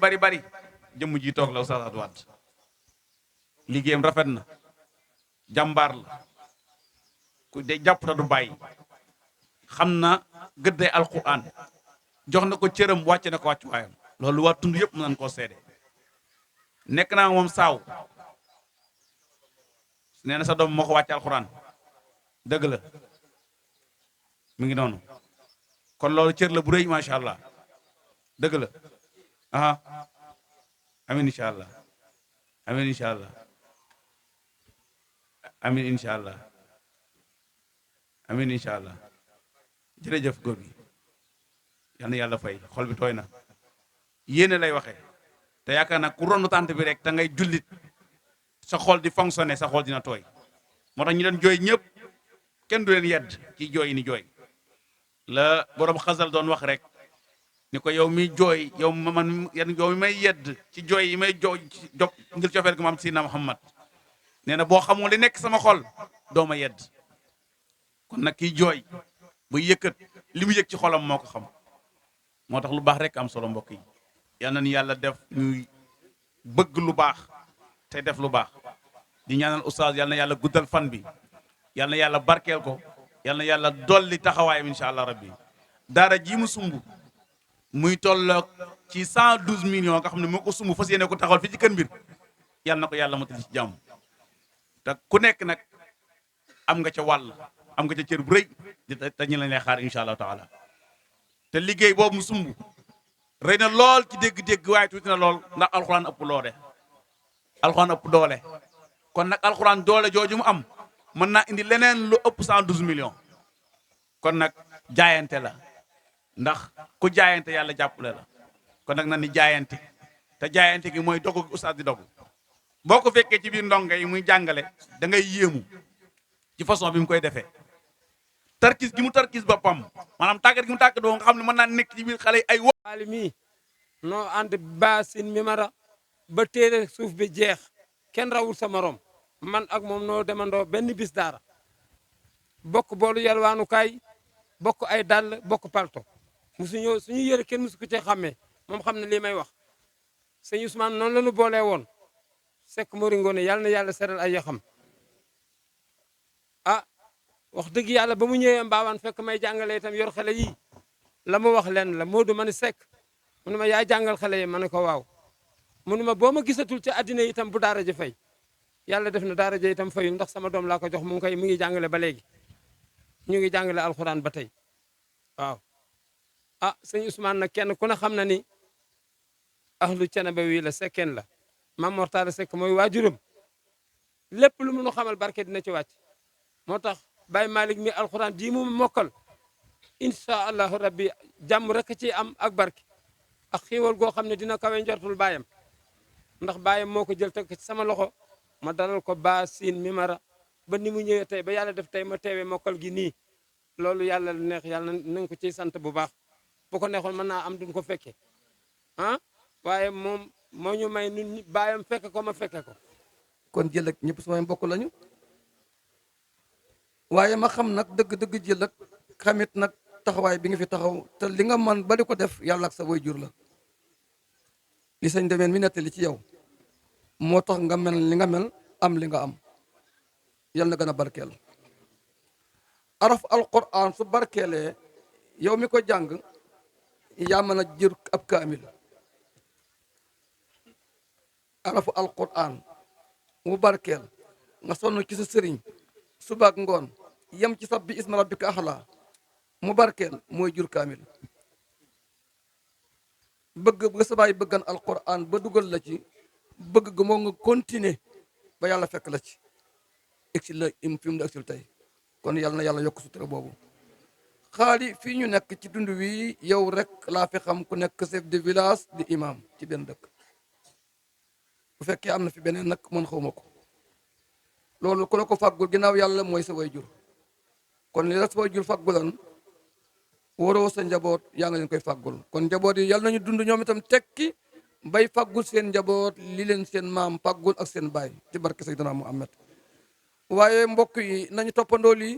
jëmm ji toog la Oustaz Abdou Wade liggéeyam rafet na jàmbaar la ku de jàpp ta du bàyyi xam na gëdday alquran jox na ko cëram wàcce na ko wàccuwaayam loolu waa tund yëpp mën nañ koo seede nekk naa moom saaw nee na sa doom moo ko wàcce alquran dëgg la mi ngi noonu kon loolu cër la bu rëy macha allah dëgg la aha amin incha allah amin incha allah amin incha allah amin incha allah jërëjëf góor gi yal na yàlla fay xol bi tooy na yéene lay waxee te yaakaar naa ku ronu tànt bi rek te ngay jullit sa xol di fonctionner sa xol dina tooy moo tax ñu leen jooy ñëpp kenn du leen yedd ci jooy ni jooy la borom xasal doon wax rek ni ko yow mi jooy yow man yow mi may yedd ci jooy yi may jooy jog ngir cofeel gu ma am ci Seydina Muhammad nee na boo xamoo li nekk sama xol doo ma yedd kon nag kiy jooy bu yëkkat li mu yëg ci xolam moo ko xam moo tax lu baax rek am solo mbokk yi yal na ni yàlla def ñuy bëgg lu baax te def lu baax di ñaanal oustaz yal na yàlla guddal fan bi yal na yàlla barkeel ko yal na yàlla dolli taxawaayam incha allah rabbi daara ji mu sumb muy tolloog ci 112 millions nga xam ne moo ko sumb fas yéene ko taxawal fii ci Kër Mbir yal na ko yàlla matal ci jàmm te ku nekk nag am nga ca wàll am nga ca cër bu rëy te ñu lañ lay xaar incha allah taala te liggéey boobu mu sumb rëy na lool ci dégg-dégg waaye tuuti na lool ndax alxuraan ëpp loole alxuraan ëpp doole kon nag alxuraan doole jooju mu am mën naa indi leneen lu ëpp 112 millions kon nag jaayante la ndax ku jaayante yàlla jàppale la kon nag na ni jaayante te jaayante gi mooy dogu ustaas di dogu boo ko fekkee ci biir ndongo yi muy jàngale da ngay yéemu ci façon bi mu koy defee tarkis gi mu tarkis boppam maanaam tàggat gi mu tàggat boo nga xam ne mën naa nekk ci biir xale yi ay wo alimi noo ànd baasin mi mara ba téere suuf bi jeex kenn rawul sa morom man ak moom noo demandoo benn bis daara bokk boolu yalwaanukaay bokk ay dàll bokk palto musuñu suñu yëre kenn musu ko ci xàmmee moom xam ne lii may wax sëñ Ousmane noonu la ñu boolee woon Seck Mori Ngoone yàlla na yàlla seral ay yaxam ah wax dëgg yàlla ba mu ñëwee mbaawaan fekk may jàngale itam yor xale yi la mu wax leen la Modou ma ne Seck mu ne ma yaa jàngal xale yi ma ne ko waaw mu ne ma boo ma gisatul ci àddina itam bu daara ji fay yàlla def na daara ji itam fayul ndax sama doom laa ko jox mu ngi jàngale ba léegi ñu ngi jàngale alxuraan ba tey waaw ah sëñ Ousmane nag kenn ku ne xam na ni ahlu Ceneba wi la sekkeen la Mam Mortala Seck mooy waajuram lépp lu mu xamal barke dina ci wàcc moo tax Baye Malick mi alxuraan ji mu mokkal incha allahu rabbi jàmm rek ci am ak barke ak xiiwal goo xam ne dina kawe njortul baayam ndax baayam moo ko jël teg ci sama loxo ma dalal ko baa siin mi mara ba ni mu ñëwee tey ba yàlla def tey ma teewee mokkal gi nii loolu yàlla lu neex yàlla nañ ko ciy sant bu baax bu ko neexoon mën naa am duñ ko fekke ah waaye moom moo ñu may nun baayam fekke ko ma fekke ko kon Jëllët ñëpp samay mbokk lañu waaye ma xam nag dëgg-dëgg Jëllët xamit nag taxawaay bi nga fi taxaw te li nga man ba di ko def yàlla ak sa waajur la li sëñ demeen mi nettali ci yow moo tax nga mel li nga mel am li nga am yal na gën a barkeel araf alquran su barkeelee yow mi ko jàng yaa mën a jër ab kaamil arafu alquran mu barkeel nga sonn ci sa sëriñ subaak ngoon yem ci sabbi isma rabbika axla mu barkeel mooy jur kaamil bëgg nga sa baay bëggan alquran ba dugal la ci bëgg ga moo nga continuer ba yàlla fekk la ci egsi la fi mu la egsil tey kon yàlla na yàlla yokk sutura boobu xaali fii ñu nekk ci dund wi yow rek laa fi xam ku nekk chef de village di imam ci benn dëkk bu fekkee am na fi beneen nag man xawma ko loolu ku la ko fàggul ginnaaw yàlla mooy sa way jur kon li la sa way jur fàggulan waroo sa njaboot yaa nga leen koy fàggul kon njaboot yi yàlla nañu dund ñoom itam tekki bay fàggul seen njaboot li leen seen maam fàggul ak seen baay ci barke Seydina Muhammad waaye mbokk yi nañu toppandoo lii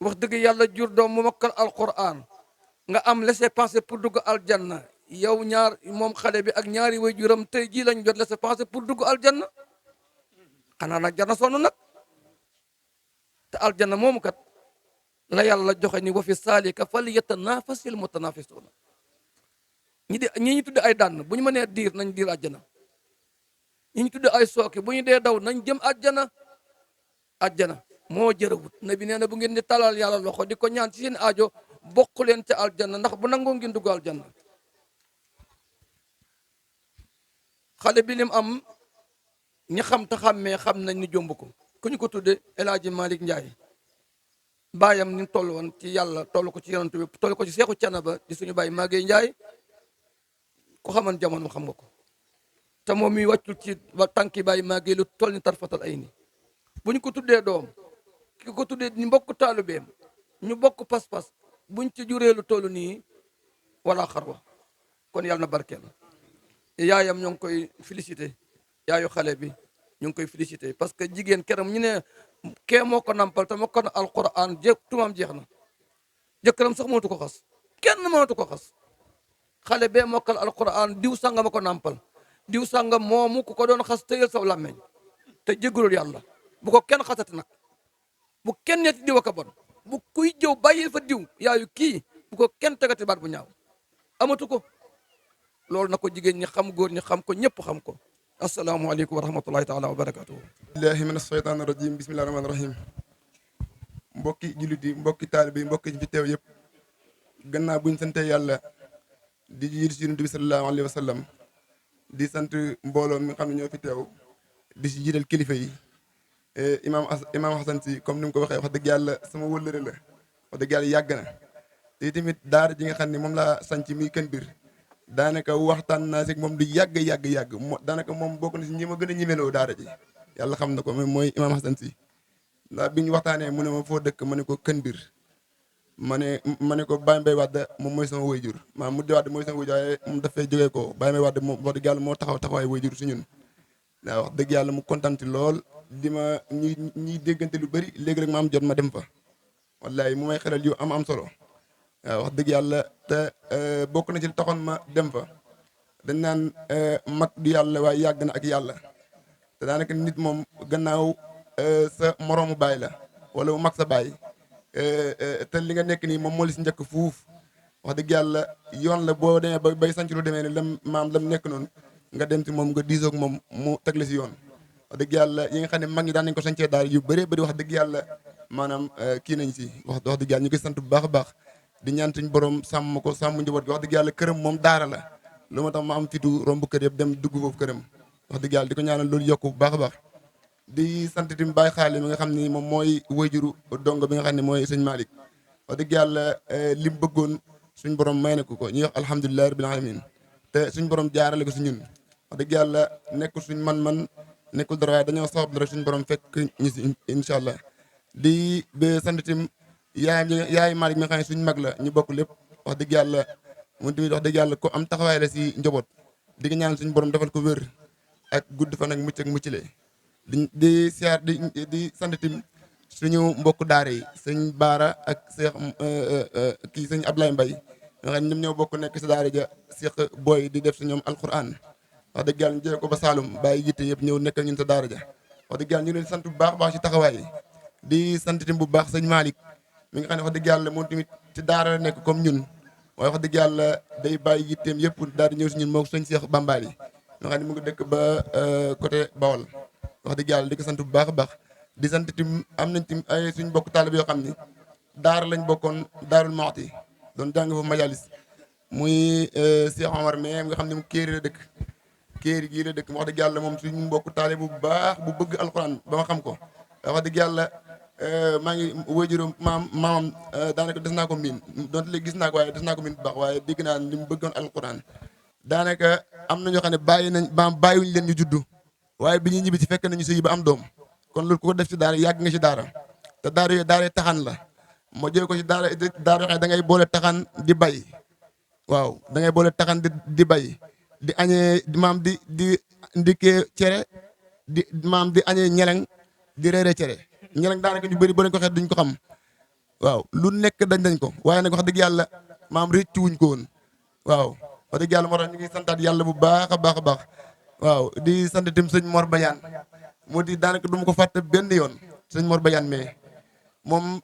wax dëgg yàlla jur doom mu mokkal alquran nga am laissez-passer pour dugg aljanna yow ñaar moom xale bi ak ñaari way juram tey jii lañ jot laissez-passer pour dugg aljanna xanaa nag jar na sonn nag te aljanna moomu kat la yàlla joxe ni wa fi saalika falyatanafasil mutanafisuuna ñi ñu tudde ay dànn bu ñu mënee diir nañ diir àjjana ñi ñu tudde ay sooke bu ñu dee daw nañ jëm àjjana moo jërëwut na bi nee na bu ngeen di talal yàlla loxo di ko ñaan ci seen aajo bokk leen ca aljanna ndax bu nangoo ngeen dugg aljanna xale bi lim am ñi xam te xàmmee xam nañ ni jomb ko ku ñu ko tudde El Hadji Malick Ndiaye baayam ni toll woon ci yàlla toll ko ci yonent bi toll ko ci seexu Canaba di suñu baay Maguette Ndiaye ku xaman jamono xam nga ko te moom mi wàccul ci tànki baay Maguette lu toll ni tarfatal ay ni bu ñu ko tuddee doom ki ko tuddee ni mbokk taalubeem ñu bokk pas-pas buñ ci juree lu toll nii wala xarwa kon yàlla na barkeel yaayam ñoo ngi koy félicité yaayu xale bi ñu ngi koy félicité parce que jigéen keram ñu ne kee moo ko nampal te moo ko na alquran tumaam jeex na jëkkëram sax mënatu ko xas kenn mënatu ko xas xale bee mokkal alquran diw sangam a ko nampal diw sangam moomu ku ko doon xas tëyal saw làmmeñ te jégalul yàlla bu ko kenn xasati nag bu kenn neeti diw aka bon bu kuy jëw bàyyil fa diw yaayu kii bu ko kenn tegati baat bu ñaaw amatu ko loolu na ko jigéen ñi xam góor ñi xam ko ñëpp xam ko asalaamaaleykum wa rahmatullahi taala wa barakatuhu billahi min asheytaan irajim bismillahi rahmaani rahim mbokki jullit yi mbokki taalibe yi mbokki fi teew yëpp gannaaw buñ sante yàlla di jiitu si yonent bi sallallahu alayhi wa sallam di sant mbooloo mi nga xam ne ñoo fi teew di si jiital kilifa yi imaam Xasan si comme ni mu ko waxee wax dëgg yàlla sama wëllëre la wax dëgg yàlla yàgg na te tamit daara ji nga xam ne moom laa sanc muy Kën Bir daanaka waxtaan naa si moom du yàgg daanaka moom bokk na si ñi ma gën a ñimeloo daara ji yàlla xam na ko mooy imaam Xasan si ndax bi ñu waxtaanee mu ne ma foo dëkk ma ne ko Kën Bir ma ne ko Baye Mbaye Wade moom mooy sama wayjur maa mu di Wade mooy sama wayjur waaye moom dafay jógee ko Baye Mbaye Wade moom wax dëgg yàlla moo taxawaay wayjur si ñun waaw wax dëgg yàlla mu kontaan lool di ma ñuy déggante lu bëri léegi rek ma am jot ma dem fa wallahi mu may xelal yu am solo waaw wax dëgg yàlla te bokk na ci li taxoon ma dem fa dañ naan mag du yàlla waaye yàgg na ak yàlla te daanaka nit moom gannaaw sa moroomu baay la wala mu mag sa baay te li nga nekk nii moom moo li si njëkk fuuf wax dëgg yàlla yoon la boo demee ba bay sanc lu demee ni lam nekk noonu nga dem ci moom nga diisoog moom mu teg la si yoon wax dëgg yàlla yi nga xam ne mag ñi daan nañ ko sancee daal yu bëree bëri wax dëgg yàlla maanaam kii nañ si wax dëgg yàlla ñu koy sant bu baax a baax di ñaan suñu borom sàmm ko sàmm njaboot gi wax dëgg yàlla këram moom daara la lu ma tax ma am fitu romb kër yëpp dem dugg foofu këram wax dëgg yàlla di ko ñaanal loolu yokk bu baax a baax di sant tamit Baye Xaali mi nga xam ni moom mooy wayjuru dongo bi nga xam ne mooy sëñ Malick wax dëgg yàlla li mu bëggoon suñ borom may na ko ñuy wax alhamdulilah rabbil alamin te suñ borom jaarale ko si ñun wax dëgg yàlla nekkul suñ man-man nekkul dara waaye dañoo sabab dara suñ borom fekk ñu si incha allah di ba sant tim yaay Malick mi nga xam ne suñ mag la ñu bokk lépp wax dëgg yàlla moom tamit wax dëgg yàlla ko am taxawaay la si njaboot di nga ñaan suñ borom defal ko wér ak gudd fan ak mucc le di siyaar di sant tim suñu mbokku daara yi sëñ Baara ak Cheikh kii sëñ Ablaye Mbaye nga xam ne ñoom ñoo bokk nekk si daara ja Cheikh Boy di def si ñoom alquran wax dëgg yàlla ñu jëlee ko ba Saloum bàyyi yitte yëpp ñëw nekkal ñun sa daara ja wax dëgg yàlla ñu leen sant bu baax baax ci taxawaay yi di sant tamit bu baax sëñ Malick mi nga xam ne wax dëgg yàlla moom tamit ci daara la nekk comme ñun waaye wax dëgg yàlla day bàyyi yitteem yëpp daal di ñëw si ñun moom sëñ Cheikh Bambali nga xam ne mu ngi dëkk ba côté Bawol wax dëgg yàlla di ko sant bu baax a baax di sant tim am nañ tim ay suñ bokk taalib yoo xam ni daara lañ bokkoon Daarul Muxti doon jàng fa majalis muy Cheikh Omar mais nga xam ne mu kéeri la dëkk kéeri gii la dëkk wax dëgg yàlla moom suñ mbokk taalib bu baax bu bëgg alxuraan ba ma xam ko wax dëgg yàlla maa ngi wéjuróom maamam daanaka des naa ko miin donte léegi gis naa ko waaye des naa ko miin bu baax waaye dégg naa li mu bëggoon alxuraan daanaka am na ñoo xam ne bàyyiwuñu leen ñu juddu waaye bi ñuy ñibbi ci fekk nañu sëy ba am doom kon loolu ku ko def ci daara yàgg nga ci daara te daara yooyu daara taxaan la moo jëlee ko ci daara yoo xam ne da ngay boole taxaan di bay waaw da ngay boole taxaan di bay di añee di ndikkee cere di di añee ñeleng di reeree cere ñeleng daanaka ñu bëri boo leen ko xeet duñ ko xam waaw lu nekk dañ ko waaye nag wax dëgg yàlla rëccu wuñ ko woon waaw wax dëgg yàlla moo tax ñu ngi santaat yàlla bu baax a baax a baax waaw di sant tim sëñ Mor Bayaan moo di daanaka du ma ko fàtte benn yoon sëñ Mor Bayaan mais moom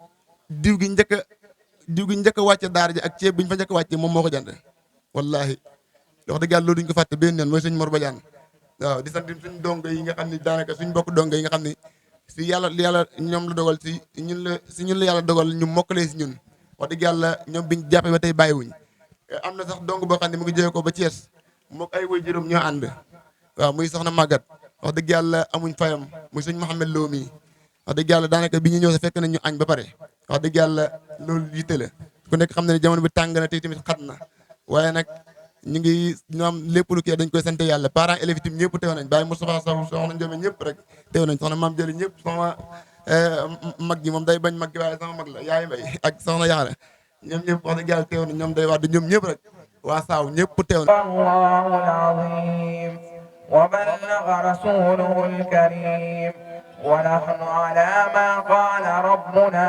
diw gi njëkk a wàcce daara ji ak ceeb bi ñu fa njëkk a wàcce moom moo ko jënd wallahi wax dëgg yàlla loolu duñ ko fàtte benn yoon mooy sëñ Mor Bayaan waaw di sant suñ dongo yi nga xam ne daanaka suñ bokk dongo yi nga xam ne si yàlla ñoom la dogal si ñun la yàlla dogal ñu mokkalee si ñun wax dëgg yàlla ñoom biñ jàppee ba tey bàyyiwuñ am na sax dong boo xam ne mu ngi jógee ko ba Thiès mook ay way juróom ñoo ànd waaw muy soxna màggat wax dëgg yàlla amuñ fayam muy sëñ Mouhamed Lo mi wax dëgg yàlla daanaka bi ñu ñëw sa fekk nañ ñu añ ba pare wax dëgg yàlla loolu yitte la ku nekk xam na ne jamono bi tàng na te tamit xat na waaye nag ñu ngi ñoom lépp lu kii dañ koy sant yàlla parents élèves itam ñëpp teew nañ Baye Moustapha Sow soxna Ndiome ñëpp rek teew nañ soxna Mame Jëli ñëpp sama mag gi moom day bañ mag gi waaye sama mag la yaay mbay ak soxna Yaxara ñoom ñëpp wax dëgg yàlla teew nañ ñoom day wax ñoom ñëpp rek waa saaw ñëpp teew nañ وبلغ رسوله الكريم ونحن على ما قال ربنا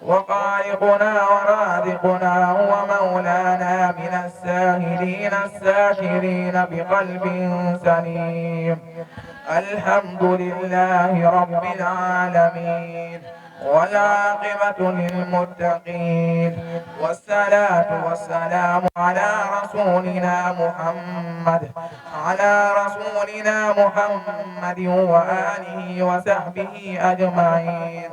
وخالقنا ورازقنا هو مولانا من الساهلين الساكرين بقلب سليم الحمد لله رب العالمين والعاقبة للمتقين والصلاة والسلام على رسولنا محمد وآله وصحبه أجمعين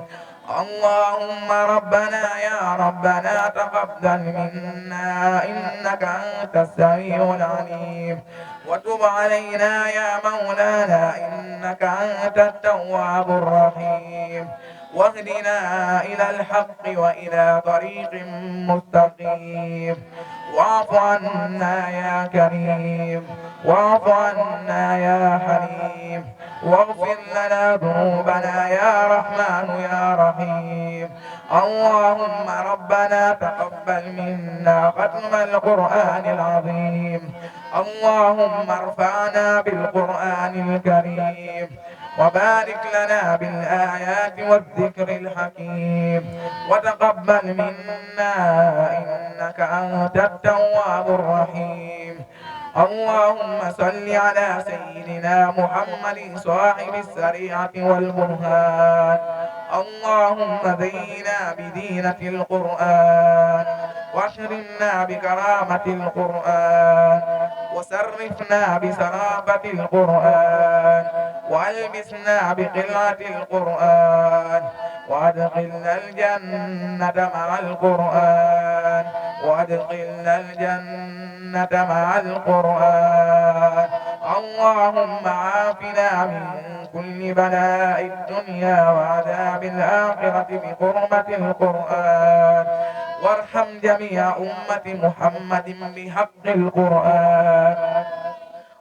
اللهم ربنا يا ربنا تقبل منا إنك أنت السميع العليم وتب علينا يا مولانا إنك أنت التواب الرحيم واهدنا إلى الحق وإلى طريق مستقيم واعف عنا يا كريم واعف عنا يا حليم واغفر لنا ذنوبنا يا رحمن يا رحيم اللهم ربنا تقبل منا ختم القرآن العظيم اللهم ارفعنا بالقرآن الكريم وبارك لنا بالآيات والذكر الحكيم وتقبل منا إنك أنت التواب الرحيم اللهم صل على سيدنا محمد صاحب الشريعة والبرهان اللهم زينا بزينة القرآن واشرمنا بكرامة القرآن وسرفنا بسرافة القرآن والبسنا بقلعة القرآن وادخلنا الجنة مع القرآن وادخلنا الجنة مع القرآن اللهم عافنا من كل بلاء الدنيا وعذاب الآخرة بحرمة القرآن وارحم جميع أمة محمد بحق القرآن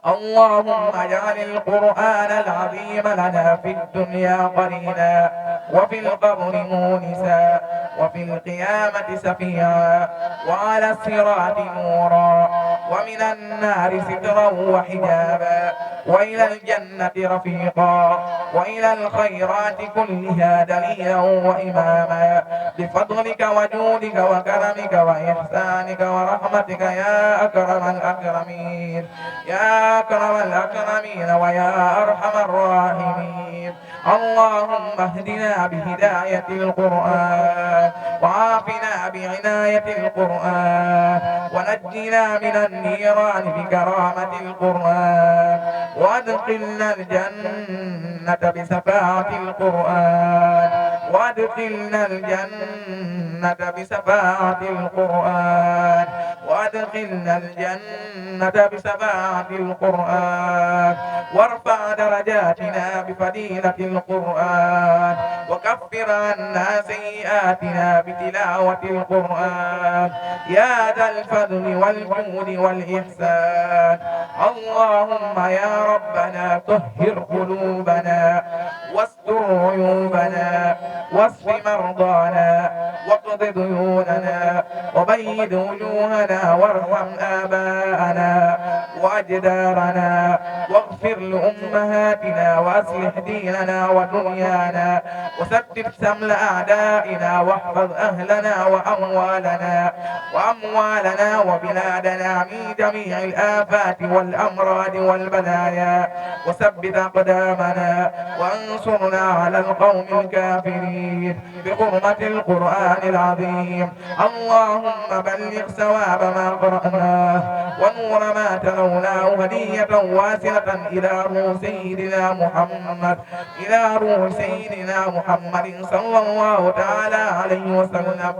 اللهم اجعل القرآن العظيم لنا في الدنيا قرينا وفي القبر مونسا وفي القيامة سفيعا وعلى الصراط نورا ومن النار سترا وحجابا وإلى الجنة رفيقا وإلى الخيرات كلها دليلا وإماما بفضلك وجودك وكرمك وإحسانك ورحمتك يا أكرم الأكرمين يا أكرم الأكرمين ويا أرحم الراحمين. اللهم اهدنا بهداية القرآن وعافنا بعناية القرآن ونجنا من النيران بكرامة القرآن وادخلنا الجنة بشفاعة القرآن وادخلنا الجنة بشفاعة القرآن وادخلنا الجنة بشفاعة القرآن وارفع درجاتنا بفضيلة القرآن وكفر عنا سيئاتنا بتلاوة القرآن يا ذا الفضل والجود والإحسان. اللهم يا ربنا طهر قلوبنا واستر عيوبنا واشف مرضانا واقض ديوننا وبيض وجوهنا وارحم آباءنا وأجدارنا واغفر لأمهاتنا وأصلح ديننا ودنيانا وسدد سمل أعدائنا واحفظ أهلنا وأموالنا وبلادنا من جميع الآفات والأمراض والبلايا وثبت أقدامنا وانصرنا على القوم الكافرين بحرمة القرآن العظيم. اللهم بلغ ثواب ما قرأناه ونور ما تلوناه هدية واصلة إلى روح سيدنا محمد صلى الله تعالى عليه وسلم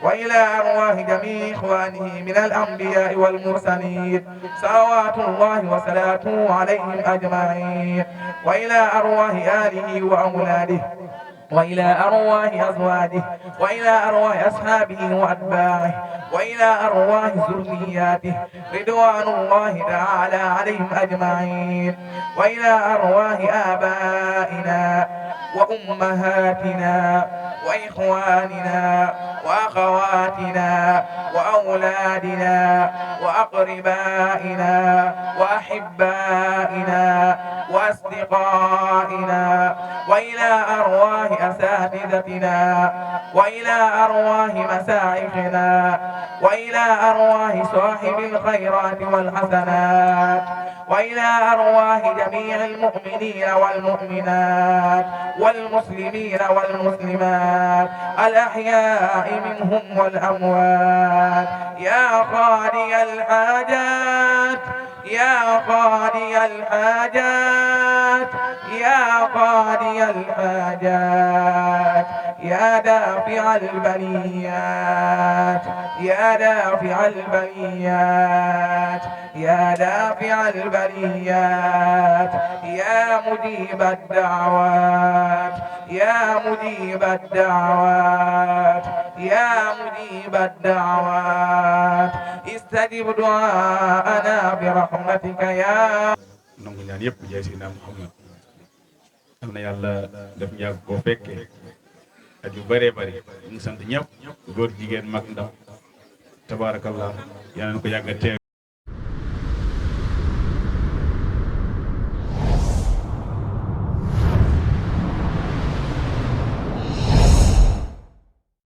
وإلى أرواح جميع إخوانه من الأنبياء والمرسلين صلوات الله وسلامه عليهم أجمعين وإلى أرواح آله وأولاده وإلى أرواح أزواجه وإلى أرواح أصحابه وأتباعه وإلى أرواح ذرياته رضوان الله تعالى عليهم أجمعين وإلى أرواح آبائنا وأمهاتنا وإخواننا وأخواتنا وأولادنا وأقربائنا وأحبائنا وأصدقائنا وإلى أرواح أساتذتنا وإلى أرواح مشايخنا وإلى أرواح صاحب الخيرات والحسنات وإلى أرواح جميع المؤمنين والمؤمنات والمسلمين والمسلمات الأحياء منهم والأموات يا قاضي الحاجات يا قاضي الحاجات يا قاضي الحاجات يا دافع البليات يا دافع البليات يا دافع البليات يا مجيب الدعوات يا مجيب الدعوات يا مجيب الدعوات استجب دعاءنا برحمتك يا nangu ñaan yëpp jaay Seydina Muhammad am na yàlla def ñu yàgg koo fekkee at yu bëree bëri ñu ngi sant ñëpp góor jigéen mag ndaw tabaarakallah yal na ko yàgg a teew